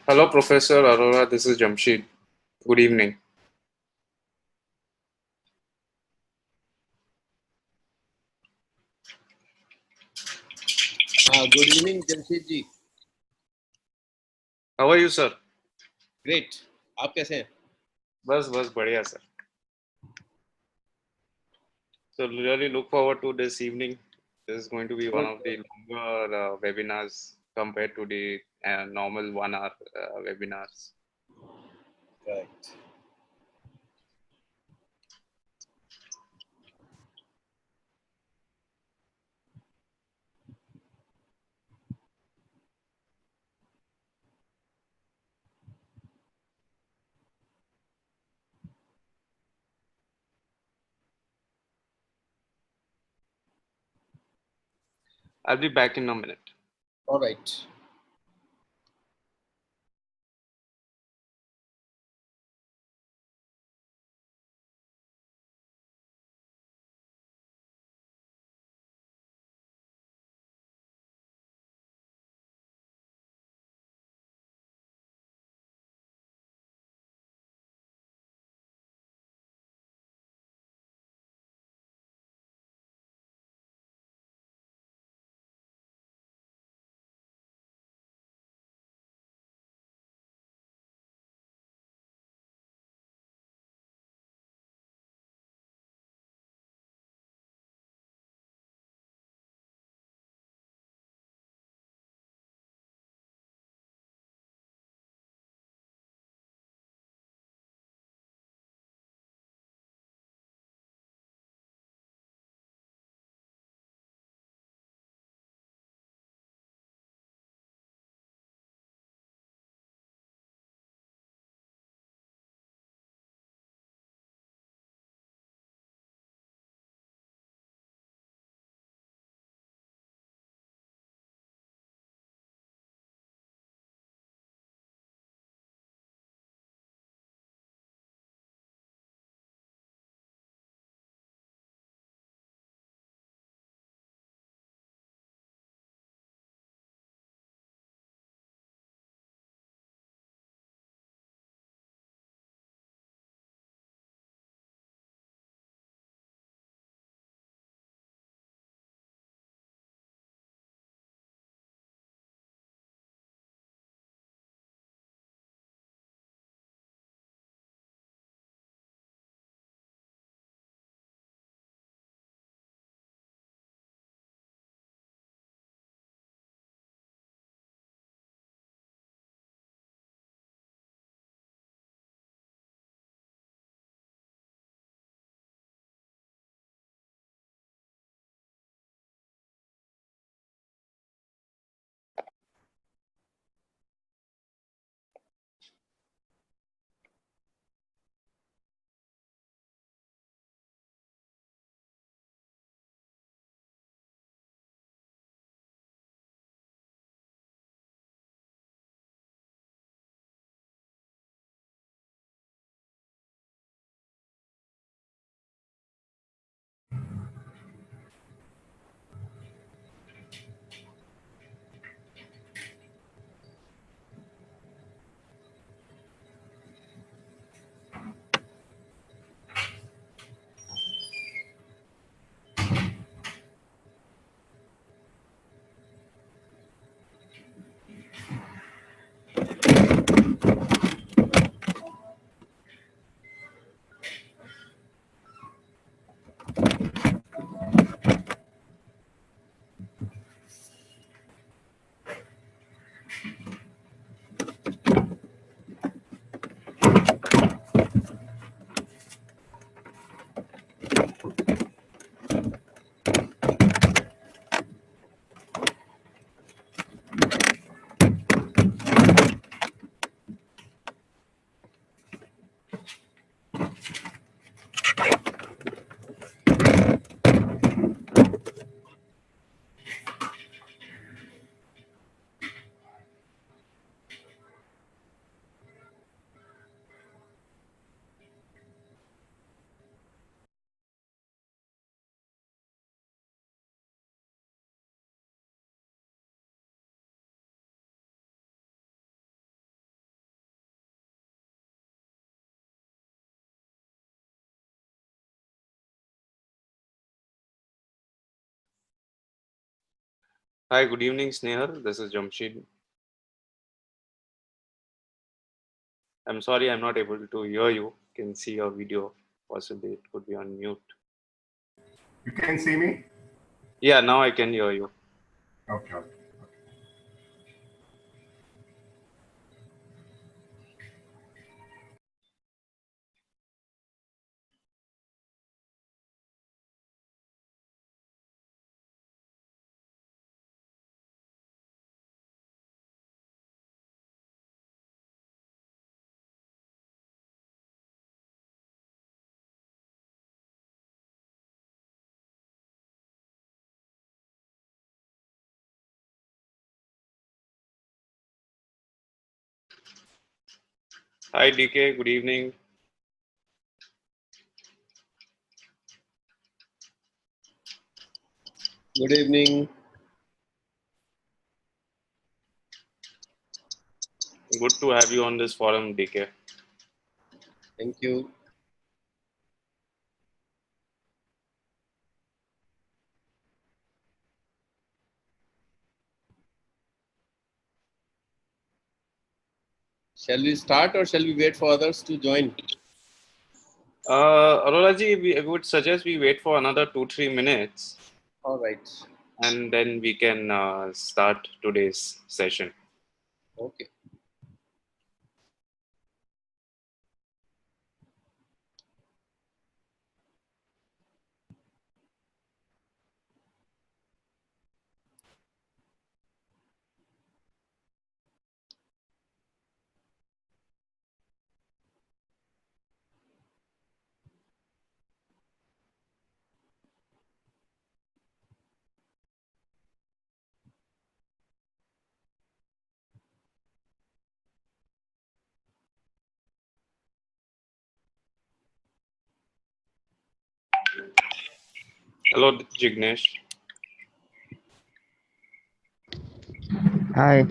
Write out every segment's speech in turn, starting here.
Hello, Professor Arora. This is Jamshid. Good evening. Good evening, Jamshid ji. How are you, sir? Great. आप कैसे हैं? बस बढ़िया, sir. So really look forward to this evening. This is going to be one of the longer webinars compared to the normal 1 hour webinars. Right. I'll be back in a minute. All right. Hi, good evening, Snehal. This is Jamshed. I'm sorry I'm not able to hear you. Can see your video. Possibly it could be on mute. You can see me? Yeah, now I can hear you. Okay. Hi, DK. Good evening. Good evening. Good to have you on this forum, DK. Thank you. Shall we start or shall we wait for others to join? Arora ji, I would suggest we wait for another 2-3 minutes All right. and then we can start today's session. Okay. Hello, Jignesh. Hi.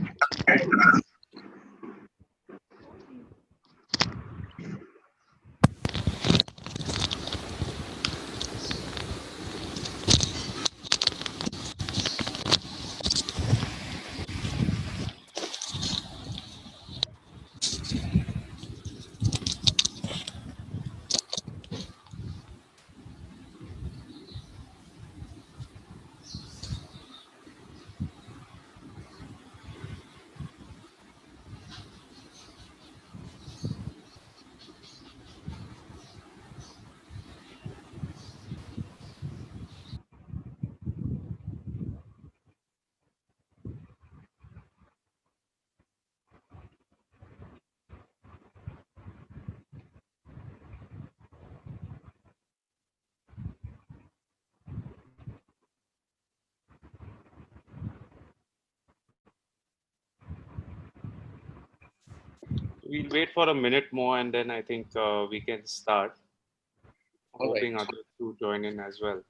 We'll wait for a minute more and then I think we can start. All right. Hoping others to join in as well.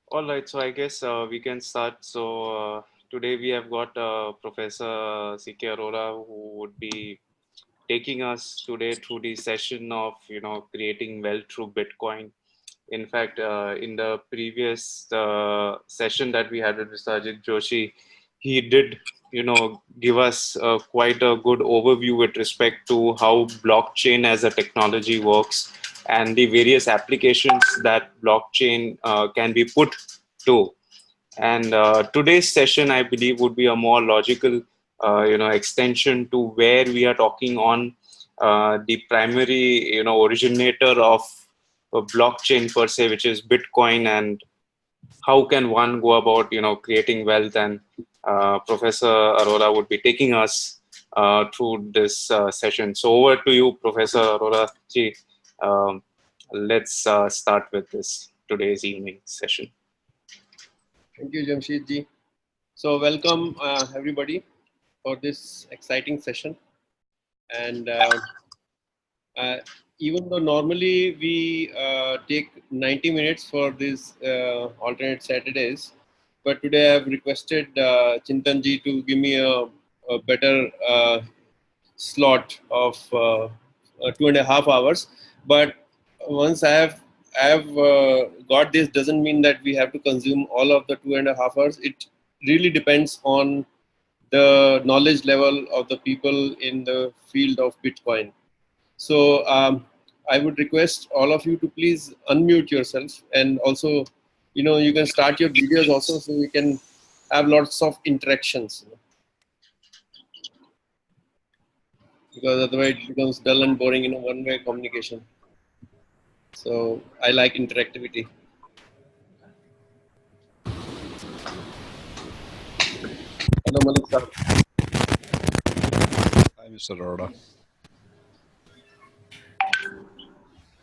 All right, so I guess we can start. So today we have got Professor C.K. Arora, who would be taking us today through the session of creating wealth through Bitcoin. In fact, in the previous session that we had with Mr. Ajit Joshi, he did give us quite a good overview with respect to how blockchain as a technology works and the various applications that blockchain can be put to. And today's session, I believe, would be a more logical, extension to where we are talking on the primary, originator of blockchain per se, which is Bitcoin, and how can one go about, creating wealth? And Professor Arora would be taking us through this session. So over to you, Professor Arora ji. Um, let's start with this today's evening session. Thank you, Jamshid ji. So welcome everybody for this exciting session. And even though normally we take 90 minutes for these alternate Saturdays, but today I've requested Chintan ji to give me a better slot of 2.5 hours. But once I have got this, doesn't mean that we have to consume all of the 2.5 hours. It really depends on the knowledge level of the people in the field of Bitcoin. So I would request all of you to please unmute yourself, and also, you can start your videos also, so we can have lots of interactions. Because otherwise it becomes dull and boring in a one-way communication. So I like interactivity. Hello, Malik sir. Hi, Mr. Arora.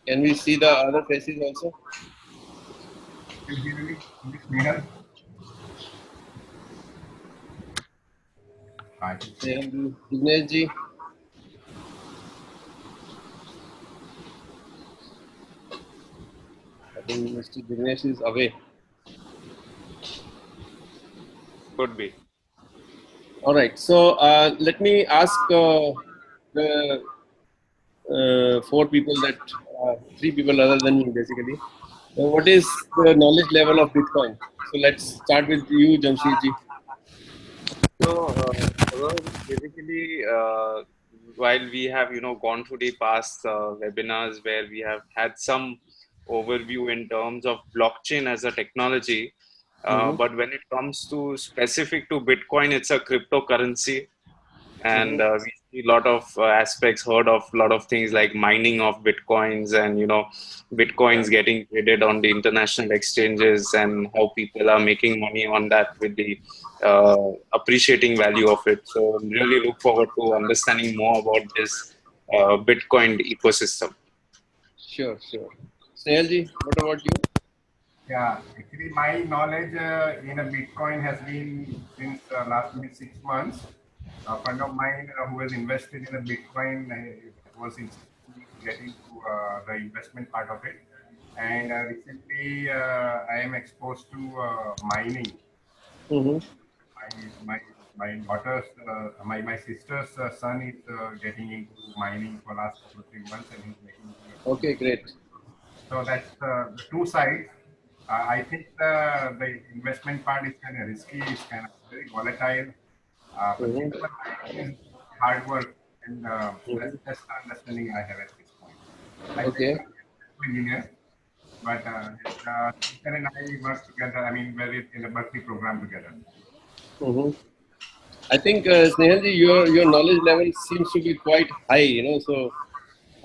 Can we see the other faces also? Can you hear me? Miss Nehal? Hi. Dignesh ji. I think Mr. Dignesh is away. Could be. All right. So let me ask the 4 people that 3 people other than me basically. What is the knowledge level of Bitcoin? So let's start with you, Jamshid ji. So, basically, while we have, gone through the past webinars where we have had some overview in terms of blockchain as a technology, but when it comes to specific to Bitcoin, it's a cryptocurrency. And we see a lot of aspects, heard of a lot of things like mining of Bitcoins and, Bitcoins getting traded on the international exchanges and how people are making money on that with the appreciating value of it. So really look forward to understanding more about this Bitcoin ecosystem. Sure. Snehal ji, what about you? Yeah, actually, my knowledge in a Bitcoin has been since last maybe 6 months. A friend of mine who has invested in a Bitcoin was getting to the investment part of it. And recently, I am exposed to mining. My daughter's, my sister's son is getting into mining for last 2 or 3 months, and he's making. Okay, great. So that's the 2 sides. I think the investment part is kind of risky. It's kind of very volatile. But Bitcoin mining is hard work, and that's the understanding I have at this point. Okay. I'm an engineer, but Ethan and I work together. I mean, we're in the Berkeley program together. I think Snehal ji, your knowledge level seems to be quite high. So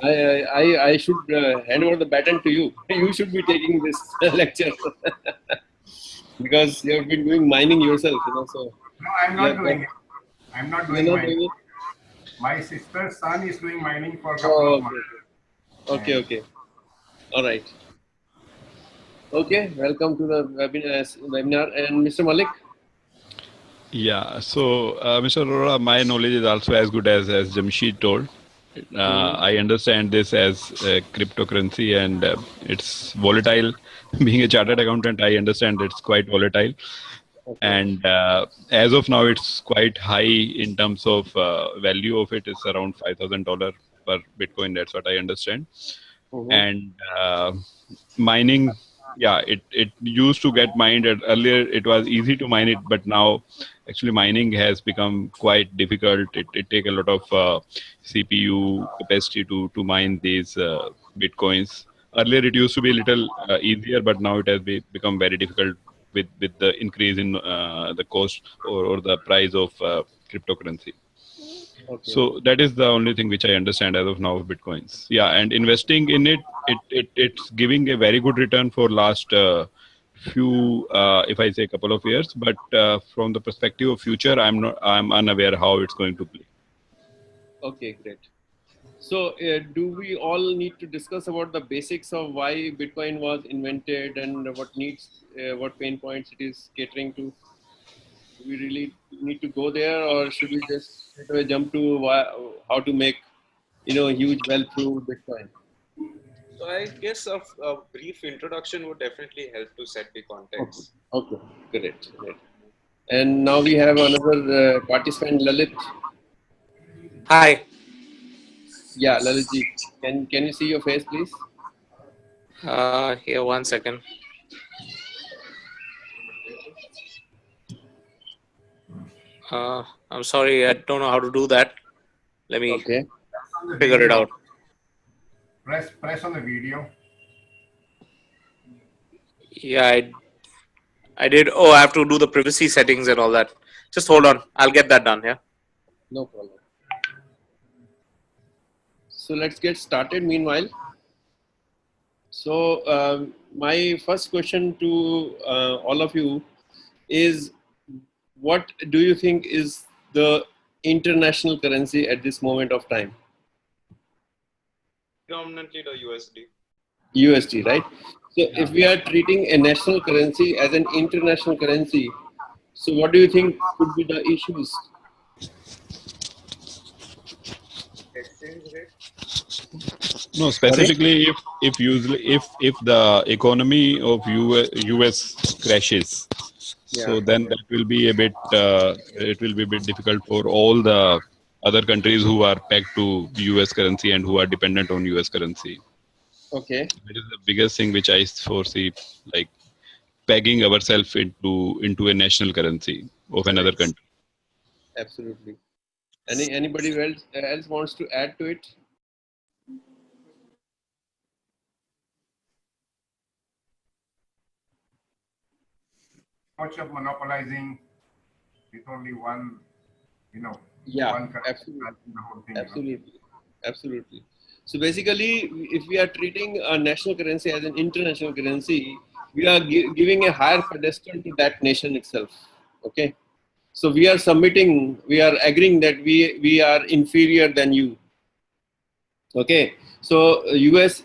I should hand over the baton to you. You should be taking this lecture because you have been doing mining yourself. So No, I'm not doing it. I'm not doing you're not mining. doing it? My sister's son is doing mining for a couple of months. Okay. All right. Okay, welcome to the webinar. And Mr. Malik? Yeah, so Mr. Arora, my knowledge is also as good as Jamshid told. I understand this as cryptocurrency, and it's volatile. Being a chartered accountant, I understand it's quite volatile. Okay. And as of now, it's quite high in terms of value of it. It's around $5,000 per Bitcoin. That's what I understand. And mining, yeah, it used to get mined. Earlier, it was easy to mine it, but now actually mining has become quite difficult. It takes a lot of CPU capacity to mine these Bitcoins. Earlier, it used to be a little easier, but now it has become very difficult with the increase in the cost or the price of cryptocurrency. Okay. So that is the only thing which I understand as of now of Bitcoins. Yeah, and investing in it's giving a very good return for last few, if I say a couple of years, but from the perspective of future, I'm unaware how it's going to play. Okay, great. So do we all need to discuss about the basics of why Bitcoin was invented and what needs, what pain points it is catering to? Do we really need to go there, or should we just straight away jump to how to make, huge wealth through Bitcoin? So I guess a brief introduction would definitely help to set the Okay, context. okay, great, great. And now we have another participant, Lalit. Hi. Yeah, Lalitji, can you see your face, please? Here, 1 second. I'm sorry, I don't know how to do that. Let me Okay. On the figure it video. out. Press on the video. Yeah, I did. Oh, I have to do the privacy settings and all that. Just hold on. I'll get that done. Yeah. No problem. So let's get started meanwhile. So my first question to all of you is, what do you think is the international currency at this moment of time? Predominantly the USD. USD, right? So if we are treating a national currency as an international currency, so what do you think could be the issues? Exchange rate. No, Sorry? specifically if the economy of US crashes, Yeah. so then that will be a bit it will be a bit difficult for all the other countries who are pegged to US currency and who are dependent on US currency. Okay. That is the biggest thing which I foresee, like pegging ourselves into a national currency of another Correct. country. Absolutely. Anybody else wants to add to it? Much of monopolizing with only one, Yeah, one currency, absolutely. the whole thing. Absolutely. Absolutely. So basically, if we are treating a national currency as an international currency, we are giving a higher pedestal to that nation itself. Okay. So we are submitting, we are agreeing that we are inferior than you. Okay. So US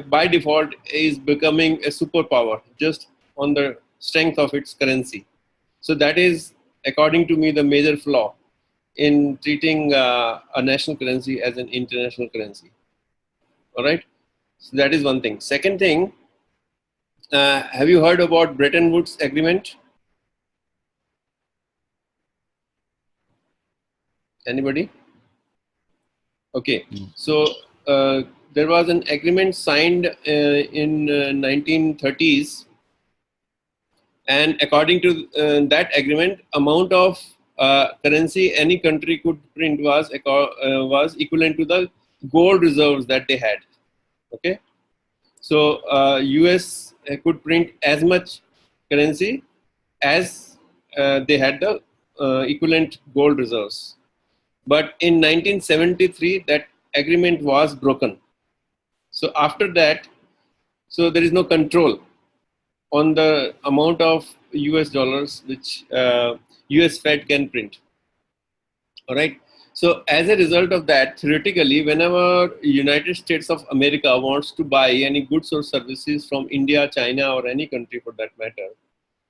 by default is becoming a superpower just on the strength of its currency. So that is, according to me, the major flaw in treating a national currency as an international currency. All right. So that is one thing. Second thing, have you heard about Bretton Woods Agreement? Anybody? Okay. So there was an agreement signed in 1930s, and according to that agreement, amount of currency any country could print was equivalent to the gold reserves that they had. Okay. So US could print as much currency as they had the equivalent gold reserves. But in 1973, that agreement was broken. So after that, so there is no control on the amount of US dollars which US Fed can print. All right. So as a result of that, theoretically, whenever United States of America wants to buy any goods or services from India, China, or any country for that matter,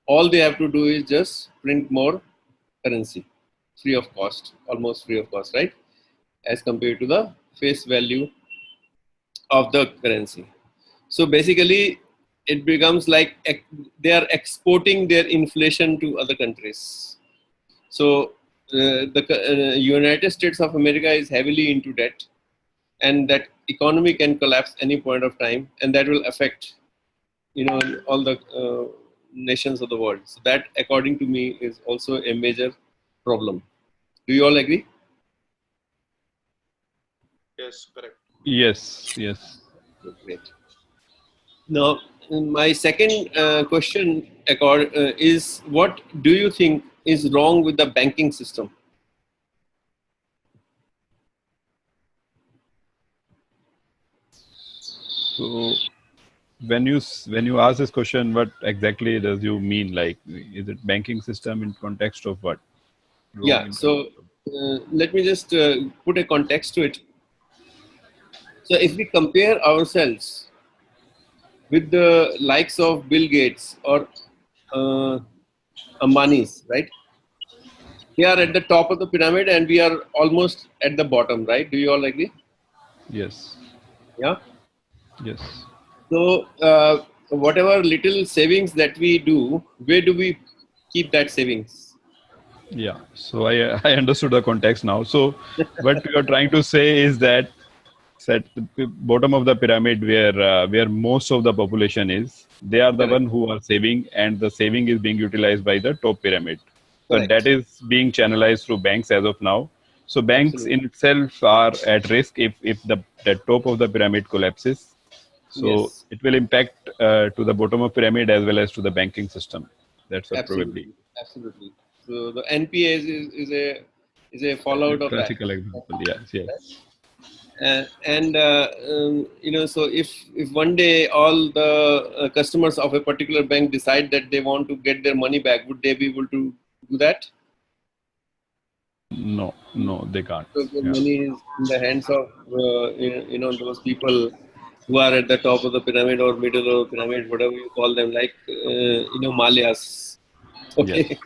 all they have to do is just print more currency, free of cost, almost free of cost, right? As compared to the face value of the currency. So basically, it becomes like they are exporting their inflation to other countries. So the United States of America is heavily into debt, and that economy can collapse any point of time, and that will affect, all the nations of the world. So that, according to me, is also a major problem. Do you all agree? Yes, correct. Yes, yes. Great. Now, my second question is, what do you think is wrong with the banking system? So when you ask this question, what exactly does you mean? Like, is it banking system in context of what? Yeah. So let me just put a context to it. So if we compare ourselves with the likes of Bill Gates or Ambani's, right? They are at the top of the pyramid and we are almost at the bottom, right? Do you all agree? Yes. Yeah. Yes. So whatever little savings that we do, where do we keep that savings? Yeah. So I understood the context now. So what you are trying to say is that at the bottom of the pyramid, where most of the population is, they are the Correct. one who are saving, and the saving is being utilized by the top pyramid. So that Correct. is being channelized through banks as of now. So banks Absolutely. in itself are at risk if the top of the pyramid collapses. So Yes. it will impact to the bottom of pyramid as well as to the banking system. That's what probably Absolutely. Absolutely. So the NPA is a a fallout of that. classical example. Yes. Yes. So if one day all the customers of a particular bank decide that they want to get their money back, would they be able to do that? No. No, they can't. So the Yeah. money is in the hands of those people who are at the top of the pyramid or middle of the pyramid, whatever you call them, like Malayas. Yes. Okay,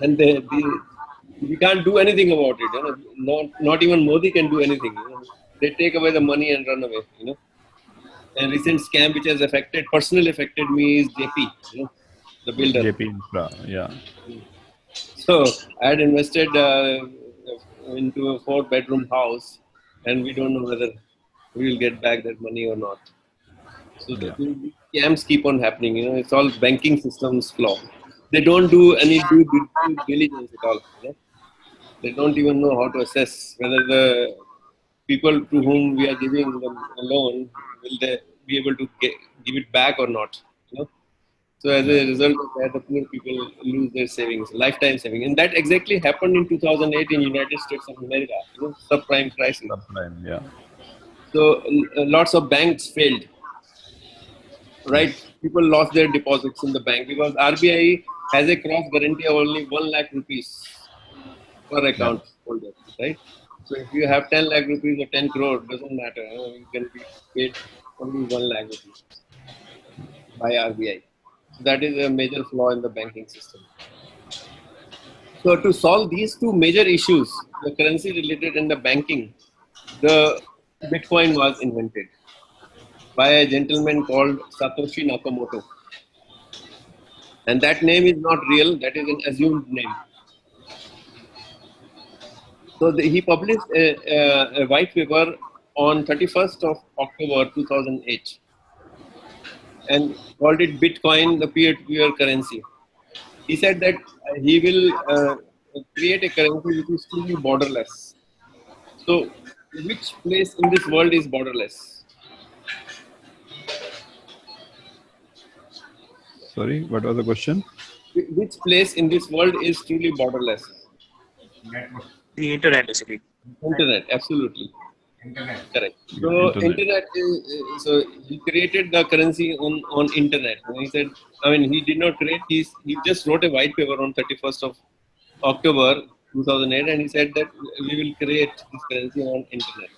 and we can't do anything about it. Not even Modi can do anything. They take away the money and run away. And recent scam which has personally affected me is JP. The builder. JP Infra. Yeah. So I had invested into a 4-bedroom house, and we don't know whether we will get back that money or not. So Yeah. the scams keep on happening. It's all banking systems flaw. They don't do any due diligence at all. They don't even know how to assess whether the people to whom we are giving them a loan will they be able to give it back or not. So as Yeah. a result of that, the poor people lose their savings, lifetime savings, and that exactly happened in 2008 in United States of America. Subprime crisis. Subprime. Yeah. So lots of banks failed. Right, Yes. people lost their deposits in the bank because RBI has a cross guarantee of only 1 lakh rupees per Yeah. account holder. Right. So if you have 10 lakh rupees or 10 crore, doesn't matter. You can be paid only 1 lakh rupees by RBI. So that is a major flaw in the banking system. So to solve these two major issues, the currency related and the banking, the Bitcoin was invented by a gentleman called Satoshi Nakamoto. And that name is not real, that is an assumed name. So he published a white paper on 31st of October 2008 and called it Bitcoin, the peer-to-peer currency. He said that he will create a currency which is truly borderless. So, which place in this world is borderless? Sorry, what was the question? Which place in this world is truly borderless? Network. The internet, basically. Internet, absolutely. Internet. Correct. Yeah, So internet. internet so he created the currency on internet. And he said, I mean, he did not create. He just wrote a white paper on 31st of October 2008, and he said that we will create this currency on internet.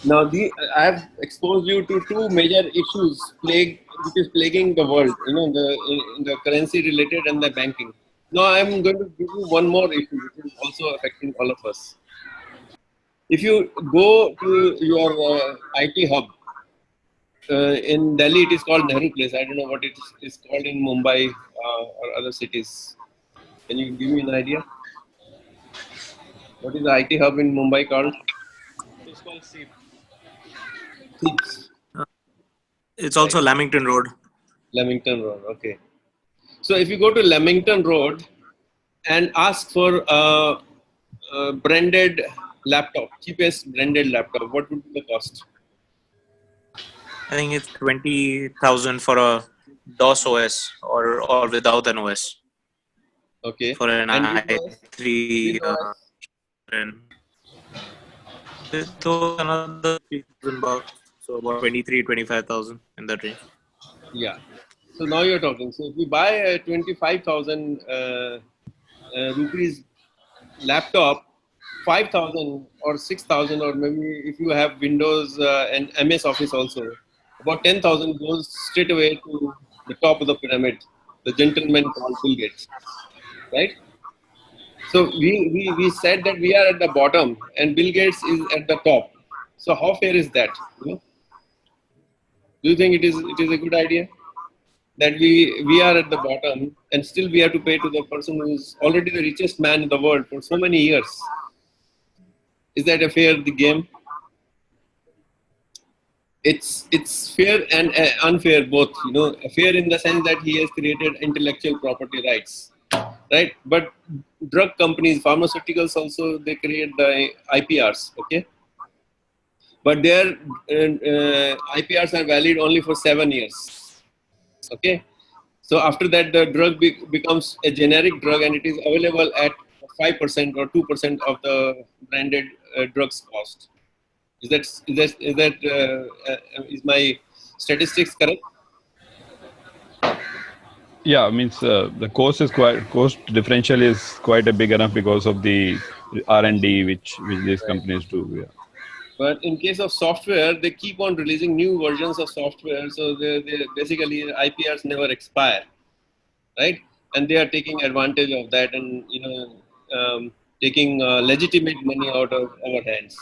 Now, I have exposed you to two major issues which is plaguing the world. The currency related and the banking. Now, I am going to give you one more issue which is also affecting all of us. If you go to your IT hub, in Delhi it is called Nehru Place. I don't know what it is called in Mumbai or other cities. Can you give me an idea? What is the IT hub in Mumbai called? It's called SEEP. SEEPs. It's also Right. Lamington Road. Lamington Road. Okay. So if you go to Lamington Road and ask for a branded laptop, cheapest branded laptop, what would be the cost? I think it's 20,000 for a DOS OS or without an OS Okay. for an And i3. with OS? And with another $3,000. So about 23-25,000 in that range. Yeah. So now you're talking. So if you buy a 25,000 rupees laptop, 5,000 or 6,000, or maybe if you have Windows and MS Office also, about 10,000 goes straight away to the top of the pyramid, the gentleman called Bill Gates, right? So we said that we are at the bottom and Bill Gates is at the top. So how fair is that? You know? Do you think it is a good idea that we are at the bottom and still we have to pay to the person who is already the richest man in the world for so many years? Is that a fair the game? It's fair and unfair both. You know, fair in the sense that he has created intellectual property rights, right? But drug companies, pharmaceuticals also, they create the IPRs, okay? But their IPRs are valid only for 7 years, okay? So after that, the drug becomes a generic drug and it is available at 5% or 2% of the branded drugs cost. Is my statistics correct? Yeah, means the cost differential is quite a big enough because of the R&D which these companies do. Yeah. But in case of software, they keep on releasing new versions of software, so they basically IPRs never expire, right? And they are taking advantage of that, and taking legitimate money out of our hands.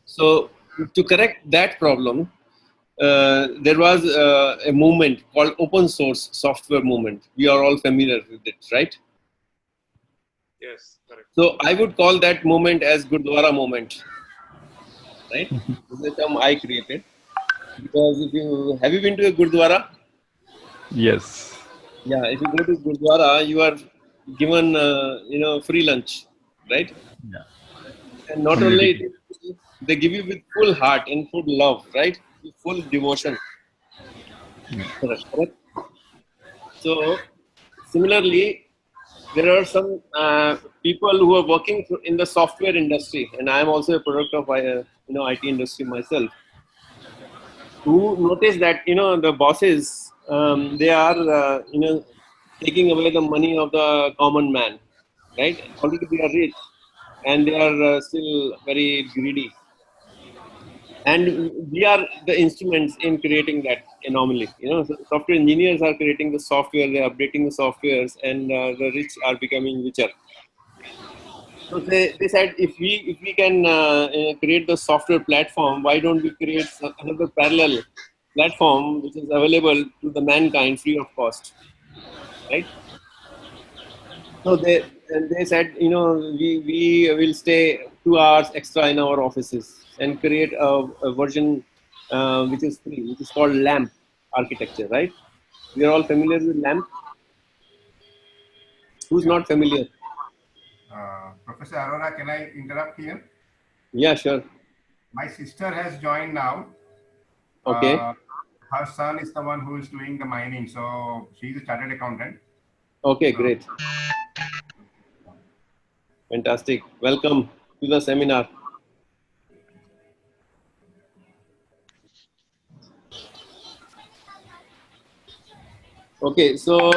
So to correct that problem, there was a movement called open source software movement. We are all familiar with it, right? Yes, correct. So I would call that movement as Gurdwara movement, right? This is a term I created because have you been to a Gurdwara? Yes. Yeah, if you go to Gurdwara, you are given free lunch, right? Yeah. And not only they give you with full heart and full love, right? With full devotion. Correct. So similarly, there are some people who are working in the software industry, and I am also a product of IT industry myself, who notice that the bosses, they are taking away the money of the common man, right? Already they are rich and they are still very greedy, and we are the instruments in creating that anomaly. So software engineers are creating the software, they are updating the softwares, and the rich are becoming richer. So they said, if we can create the software platform, why don't we create another parallel platform which is available to the mankind free of cost, right? So they said, we will stay 2 hours extra in our offices and create a version which is free, which is called LAMP architecture, right? We are all familiar with LAMP. Who's not familiar? Professor Arora, can I interrupt here? Yeah, sure. My sister has joined now. Okay. Her son is the one who is doing the mining, so she's a chartered accountant. Okay, great. Fantastic. Welcome to the seminar. Okay, so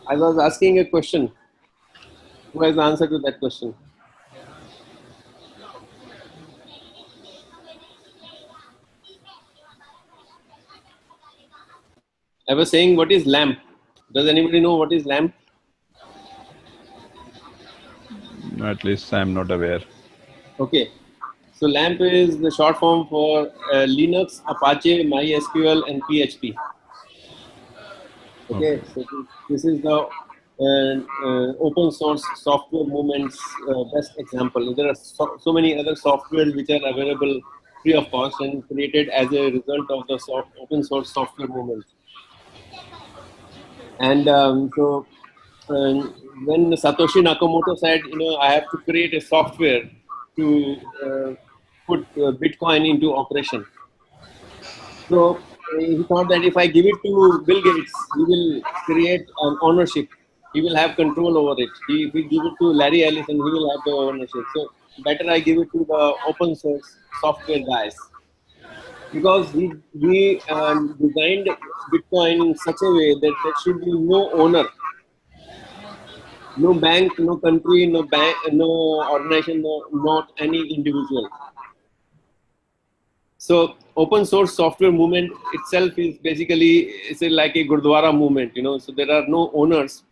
I was asking a question. Who has the answer to that question? I was saying, what is LAMP? Does anybody know what is LAMP? At least I'm not aware. Okay, so LAMP is the short form for Linux, Apache, MySQL, and PHP. Okay, so this is the open source software movement's best example. There are so many other softwares which are available free of cost and created as a result of the open source software movement. And so when Satoshi Nakamoto said, I have to create a software to put Bitcoin into operation. So he thought that if I give it to Bill Gates, he will create an ownership. He will have control over it. If we give it to Larry Ellison, he will have the ownership. So better I give it to the open source software guys. because we designed Bitcoin in such a way that there should be no owner, no bank, no country, no bank, no organization, no, not any individual. So open source software movement itself is basically it's like a Gurdwara movement, you know. So there are no owners,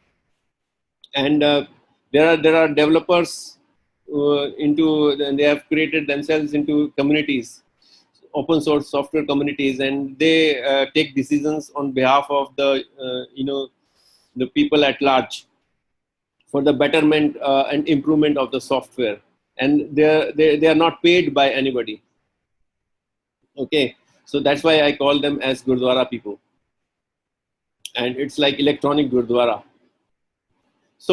and there are developers they have created themselves into communities, open source software communities, and they take decisions on behalf of the the people at large for the betterment and improvement of the software, and they are not paid by anybody. Okay, so that's why I call them as Gurdwara people, and it's like electronic Gurdwara. So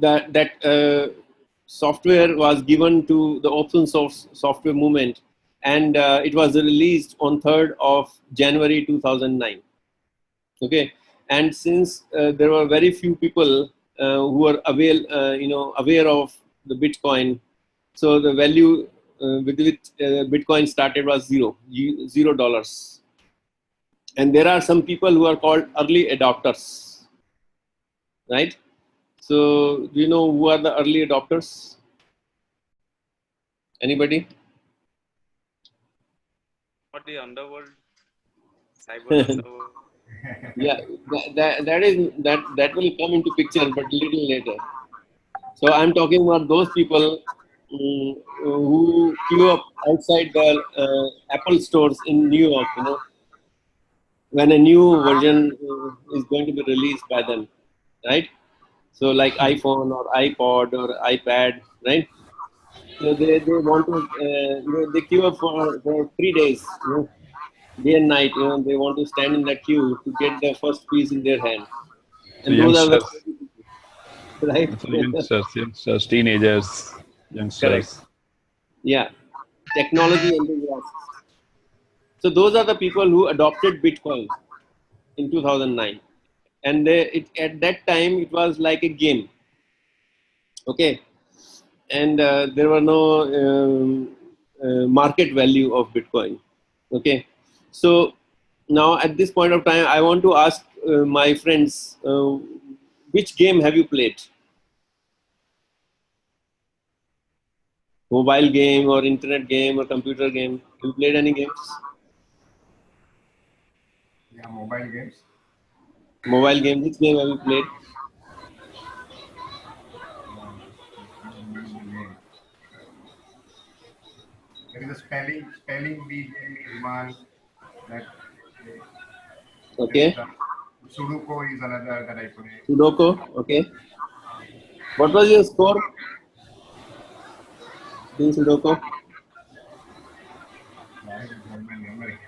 that software was given to the open source software movement, and it was released on 3rd of January 2009. Okay, and since there were very few people who were aware of the Bitcoin, so the value with which Bitcoin started was $0. And there are some people who are called early adopters, right? So do you know who are the early adopters? Anybody? Not the underworld, cyber underworld. Yeah, that will come into picture, but little later. So I'm talking about those people who queue up outside the Apple stores in New York, you know, when a new version is going to be released by them, right? So like iPhone or iPod or iPad, right? So they want to, they queue up for 3 days, you know, day and night, you know, they want to stand in that queue to get the first piece in their hand. So And those are the, youngsters, right? teenagers, Correct. youngsters. Yeah. Technology enthusiasts. So those are the people who adopted Bitcoin in 2009. And at that time, it was like a game. Okay. And there were no market value of Bitcoin. Okay. So now at this point of time, I want to ask my friends, which game have you played? Mobile game or internet game or computer game? Have you played any games? Yeah, mobile games. Mobile game, which game have you played? I don't remember the name. There is a spelling bee game is one that there is Okay. a Sudoku is another that I play. Sudoku. Okay. What was your score in Sudoku? I don't have my memory.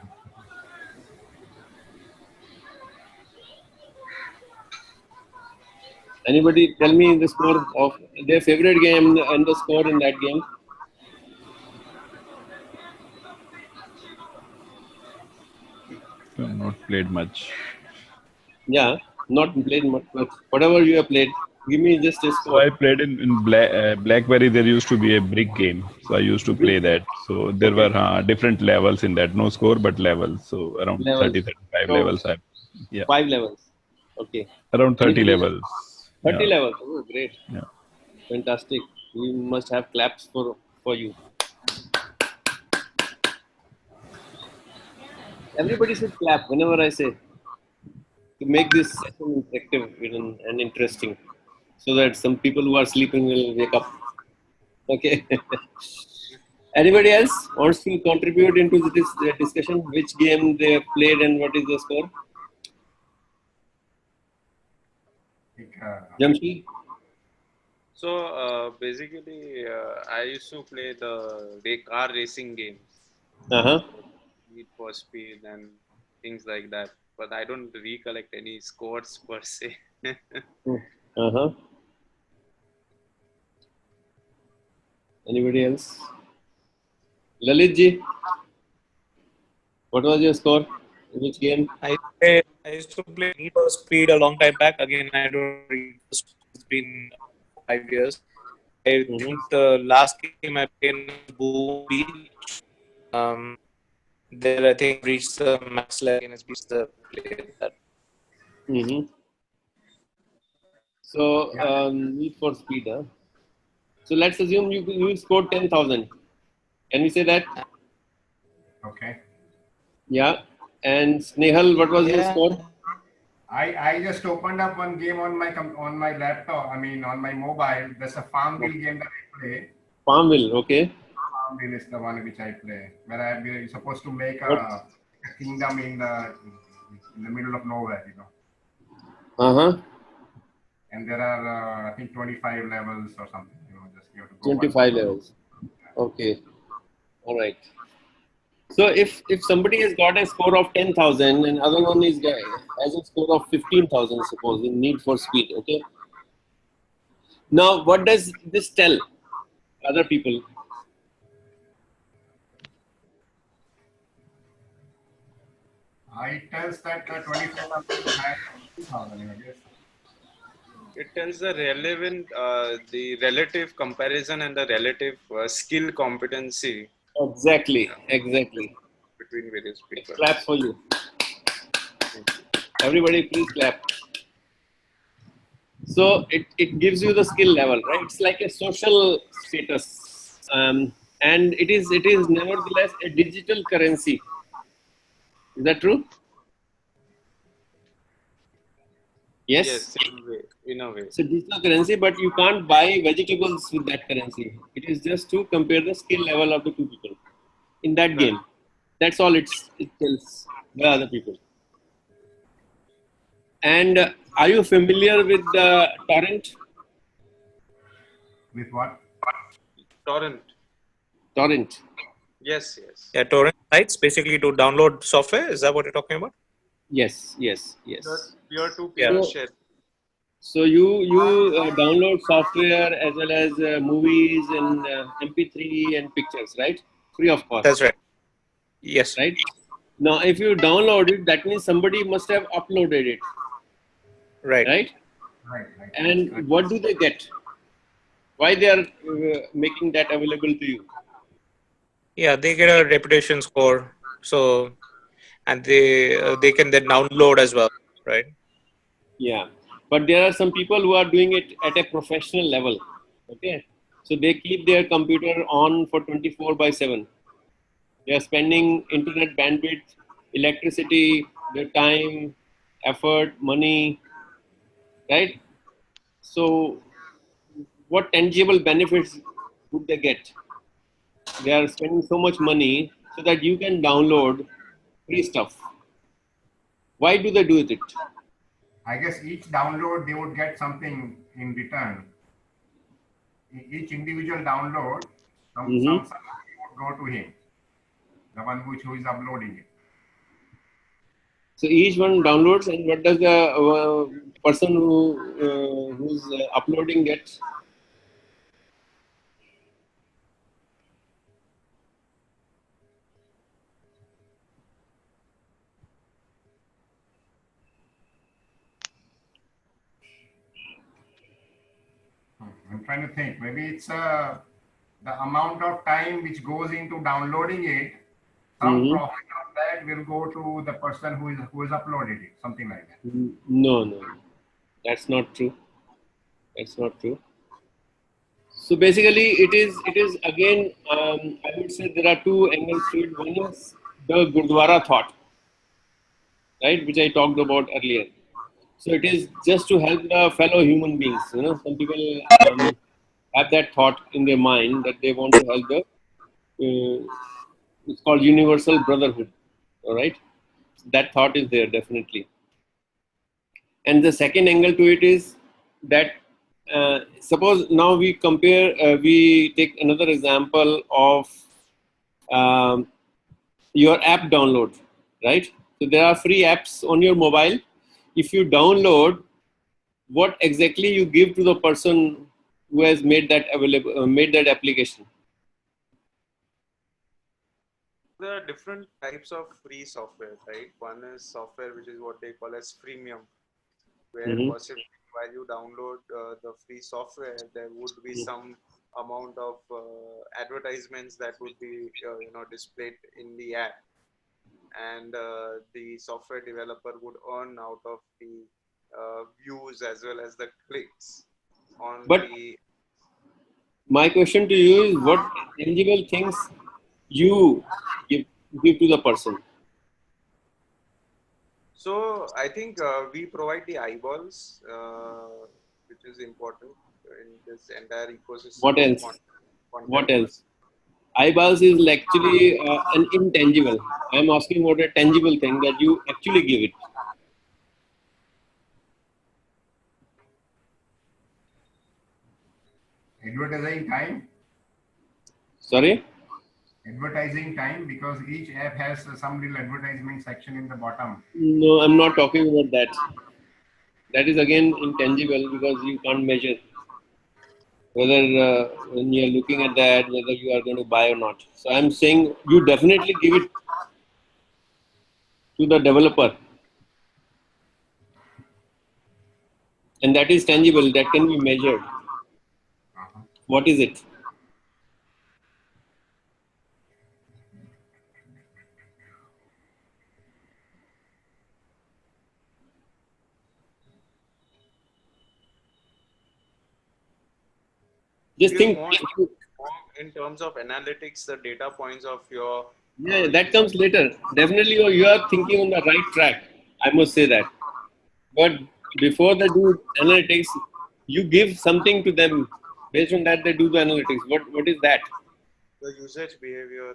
Anybody tell me the score of their favorite game and the score in that game? Not played much. Yeah, not played much, but whatever you have played, give me just a So score. I played in BlackBerry. There used to be a brick game, so I used to play that. So there Okay, were different levels in that. No score, but levels. So around levels. 35 So levels. Yeah, 5 levels. Okay. around 30 Anybody else? levels. 30 Yeah, levels. Oh, great. yeah. Fantastic. We must have claps for you. Everybody should clap whenever I say to make this session interactive and interesting, so that some people who are sleeping will wake up. Okay. Anybody else wants to contribute into this discussion? Which game they have played and what is the score? Like, Jamshi? So basically, I used to play the car racing games, Uh-huh. Need for Speed and things like that. But I don't recollect any scores per se. Uh-huh. Anybody else? Lalit ji, what was your score? Which game? I used to play Need for Speed a long time back. Again, I don't remember. It's been 5 years. I think the last game I played was Boom Beach. There I think I've reached the max level against the player that. So Need for Speed. Huh? So let's assume you scored 10,000. Can we say that? Okay. Yeah. And Snehal, what was your score? I just opened up one game on my laptop. I mean, on my mobile. There's a Farmville game that I play. Farmville. Okay. Farmville is the one which I play, where you're supposed to make What? a kingdom in the middle of nowhere, you know. And there are I think 25 levels or something. You know, just you have to go 25 levels. Okay. All right. So if somebody has got a score of 10,000 and other one has a score of 15,000, suppose in Need for Speed. Okay. Now, what does this tell other people? It tells that 25,000 is higher than 15,000, I guess. It tells the relative comparison and the relative skill competency Exactly. Exactly. between various people. Clap for you. Everybody, please clap. So it gives you the skill level, right? It's like a social status, and it is nevertheless a digital currency. Is that true? Yes. In a way. It's a digital currency, but you can't buy vegetables with that currency. It is just to compare the skill level of the two people in that Right. game. That's all it tells the other people. And are you familiar with the torrent? With what? Torrent. Torrent. Yes. Yeah, torrent sites basically to download software. Is that what you're talking about? Yes. Peer to peer share. So you download software as well as movies and MP3 and pictures, right? Free of cost. That's right. Yes. Right. Now, if you download it, that means somebody must have uploaded it. Right. Right. Right. And what do they get? Why they are making that available to you? Yeah, they get a reputation score. So, and they can then download as well, right? Yeah, but there are some people who are doing it at a professional level. Okay, so they keep their computer on for 24/7. They are spending internet bandwidth, electricity, their time, effort, money, right? So, what tangible benefits would they get? They are spending so much money so that you can download free stuff. Why do they do it? I guess each download they would get something in return. Each individual download, some salary would go to him, the one who is uploading it. So each one downloads, and what does the person who's uploading get? I'm trying to think. Maybe it's the amount of time which goes into downloading it. Some profit of that will go to the person who is uploaded it. Something like that. No, that's not true. That's not true. So basically, it is again. I would say there are two angles to it. One is the Gurdwara thought, right, which I talked about earlier. So it is just to help the fellow human beings. You know, some people have that thought in their mind that they want to help the. It's called universal brotherhood. All right, that thought is there definitely. And the second angle to it is that suppose now we compare. We take another example of your app download, right? So there are free apps on your mobile. If you download, what exactly you give to the person who has made that available, made that application? There are different types of free software, right? One is software which is what they call as freemium, where possibly while you download the free software, there would be some amount of advertisements that would be displayed in the app, and the software developer would earn out of the views as well as the clicks on But the. my question to you is, what tangible things you give, give to the person? So I think we provide the eyeballs, which is important in this entire ecosystem What of else? What content. else? Eyeballs is actually an intangible. I'm asking about a tangible thing that you actually give it. Advertising time. Sorry? Advertising time, because each app has some little advertisement section in the bottom. No, I'm not talking about that. That is again intangible because you can't measure whether when you're looking at that, whether you are going to buy or not. So I'm saying you definitely give it to the developer. And that is tangible, that can be measured. What is it? Just Because think. more in terms of analytics, the data points of your Yeah, that user. comes later. Definitely you are thinking on the right track. I must say that. But before they do analytics, you give something to them. Based on that, they do the analytics. What is that? The usage behavior.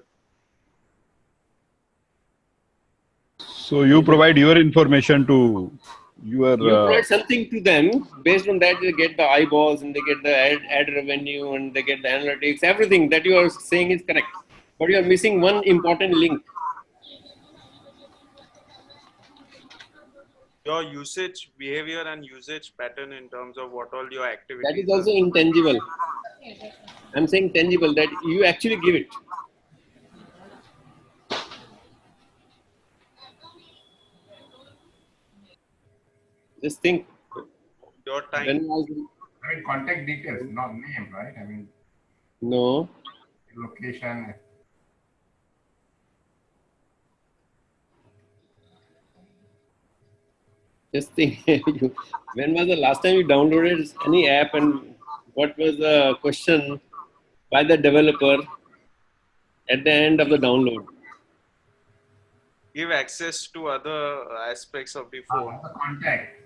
So you provide your information to your. You provide something to them. Based on that, they get the eyeballs and they get the ad revenue and they get the analytics. Everything that you are saying is correct. But you are missing one important link. Your usage behavior and usage pattern in terms of what all your That activities is are. also intangible. I'm saying tangible, that you actually give it. Just think. Your time. When was I mean, contact details, not name, right? I mean, no. location. Just think. When was the last time you downloaded any app, and what was the question by the developer at the end of the download? Give access to other aspects of the phone, The contact.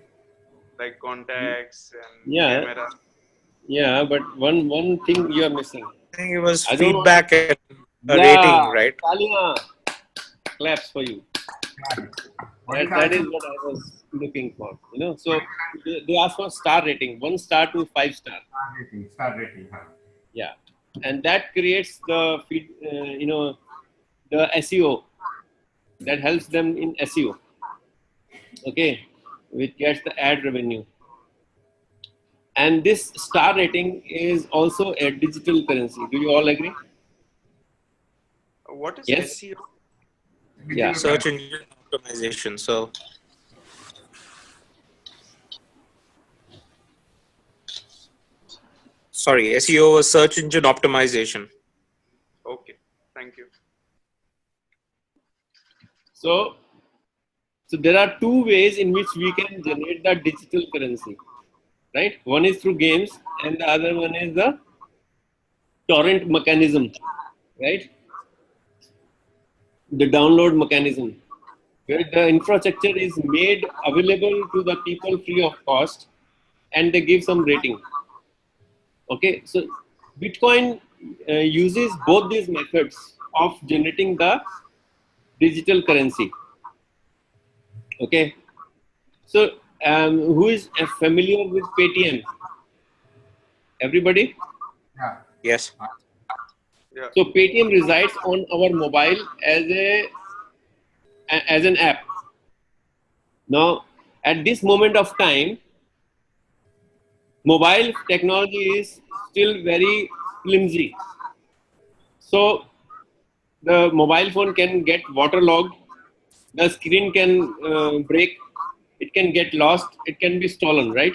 like contacts and Yeah, camera. yeah, but one thing you are missing. I think it was I don't want to. feedback and a Yeah, rating, right? Talia, claps for you. What is the That is answer? what I was looking for. So they ask for star rating, 1 star to 5 star. Star rating. Star rating. Huh? Yeah, and that creates the feed, the SEO that helps them in SEO. Okay, which gets the ad revenue. And this star rating is also a digital currency. Do you all agree? What is Yes. SEO? Yeah. Search engine optimization. So sorry, SEO was search engine optimization. Okay, thank you. So there are two ways in which we can generate the digital currency, right? One is through games, and the other one is the torrent mechanism, right? The download mechanism, where the infrastructure is made available to the people free of cost, and they give some rating. Okay, so Bitcoin uses both these methods of generating the digital currency. Okay, so who is familiar with Paytm? Everybody? Yeah. Yes. Yeah. So Paytm resides on our mobile as an app. Now, at this moment of time, mobile technology is still very flimsy. So the mobile phone can get waterlogged, the screen can break, it can get lost, it can be stolen, right?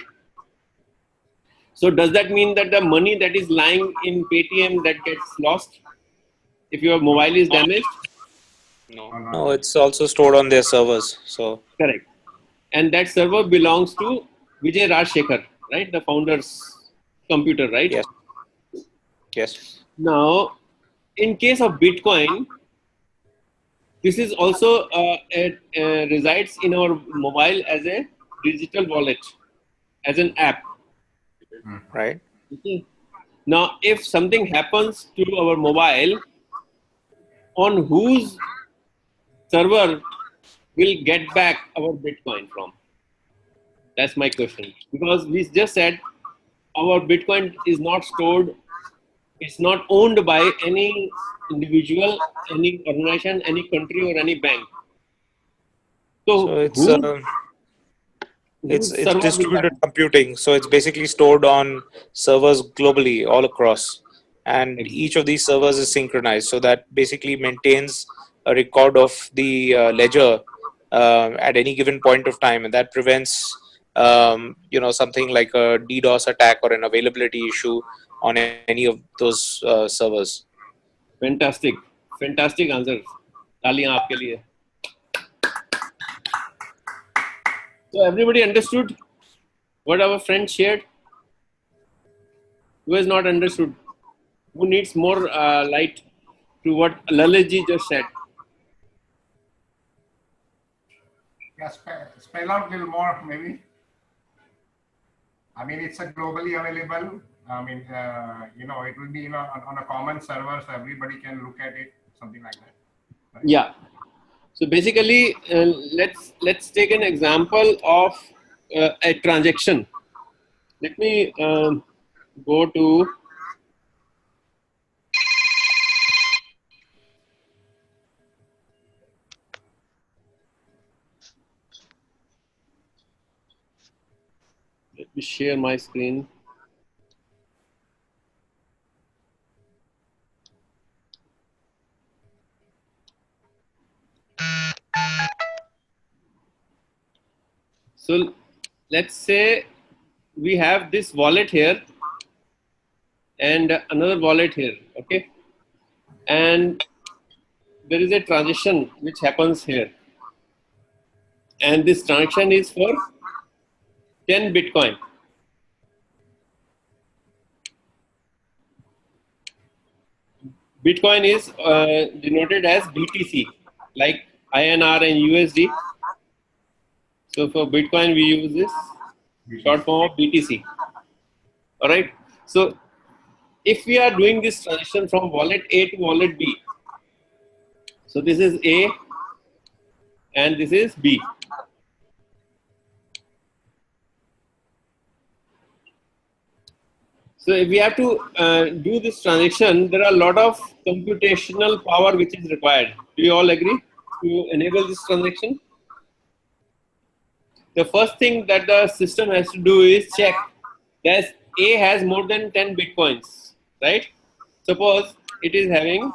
So does that mean that the money that is lying in Paytm that gets lost if your mobile is damaged? No. No, No, it's also stored on their servers. So Correct. And that server belongs to Vijay Rajshekhar, right? The founder's computer, right? yes, yes. Now, in case of Bitcoin, this is also it resides in our mobile as a digital wallet, as an app. Right. Okay. Now, if something happens to our mobile, on whose server will get back our Bitcoin from? That's my question. Because we just said our Bitcoin is not stored, it's not owned by any individual, any organization, any country, or any bank. So So whose it's server will that distributed be? computing. So it's basically stored on servers globally, all across, and each of these servers is synchronized. So that basically maintains a record of the ledger at any given point of time, and that prevents something like a DDoS attack or an availability issue on any of those servers. Fantastic, fantastic answers. तालियां आपके लिए. So everybody understood what our friend shared? Who has not understood? Who needs more light to what Lalitji just said? Yeah, spell out a little more, maybe. I mean, it's a globally available. I mean, it will be on a common server, so everybody can look at it, something like that. Right? Yeah. So basically, let's take an example of a transaction. Let me go to. Let me share my screen. So let's say we have this wallet here and another wallet here, okay? And there is a transaction which happens here. And this transaction is for 10 Bitcoin. Bitcoin is denoted as BTC, like INR and USD. So for Bitcoin, we use this short form of BTC. All right. So if we are doing this transition from wallet A to wallet B, so this is A and this is B. So if we have to do this transaction, there are a lot of computational power which is required. Do you all agree to enable this transaction? The first thing that the system has to do is check that A has more than 10 Bitcoins, right? Suppose it is having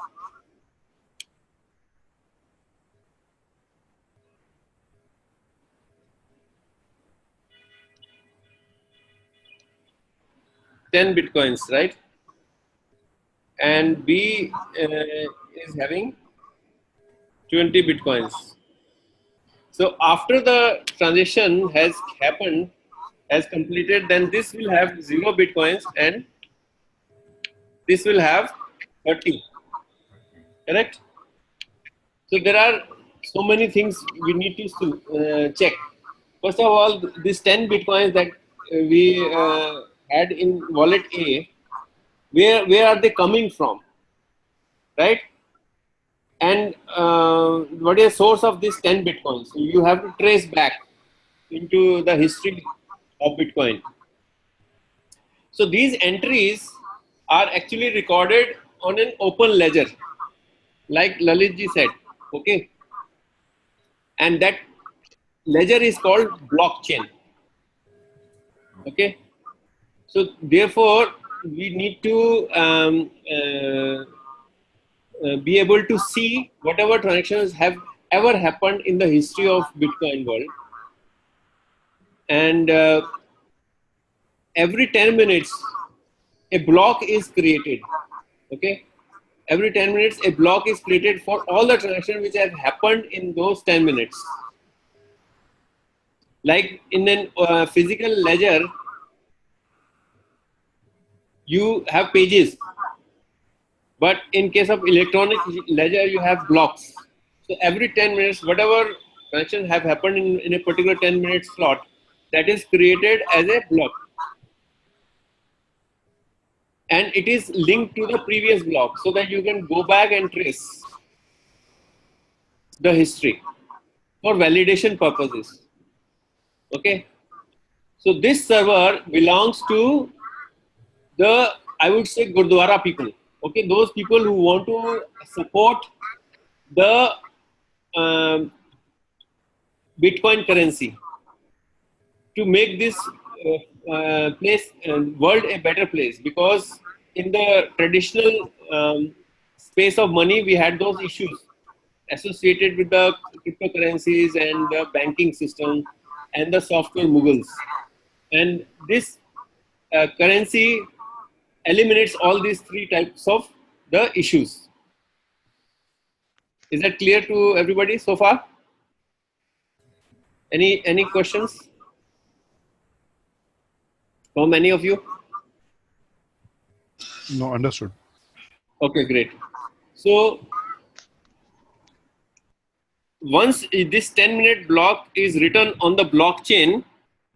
$10, right? And B is having 20 Bitcoins. So after the transaction has happened, has completed, then this will have 0 Bitcoins and this will have 30. Correct? So there are so many things we need to check. First of all, these 10 Bitcoins that we had in wallet A, where are they coming from, right? And what is the source of this 10 Bitcoins? So you have to trace back into the history of Bitcoin. So these entries are actually recorded on an open ledger, like Lalitji said, okay? And that ledger is called blockchain, okay? So therefore, we need to be able to see whatever transactions have ever happened in the history of Bitcoin world, and every 10 minutes a block is created. Okay, every 10 minutes a block is created for all the transactions which have happened in those 10 minutes. Like in a physical ledger, you have pages, but in case of electronic ledger, you have blocks. So every 10 minutes, whatever transactions have happened in a particular 10-minute slot, that is created as a block. And it is linked to the previous block so that you can go back and trace the history for validation purposes. Okay. So this server belongs to the, I would say, Gurdwara people. Okay, those people who want to support the Bitcoin currency to make this place world a better place, because in the traditional space of money we had those issues associated with the cryptocurrencies and the banking system and the software muggles, and this currency eliminates all these three types of the issues. Is that clear to everybody so far? Any questions from any of you? No, understood. Okay, great. So once this 10-minute block is written on the blockchain,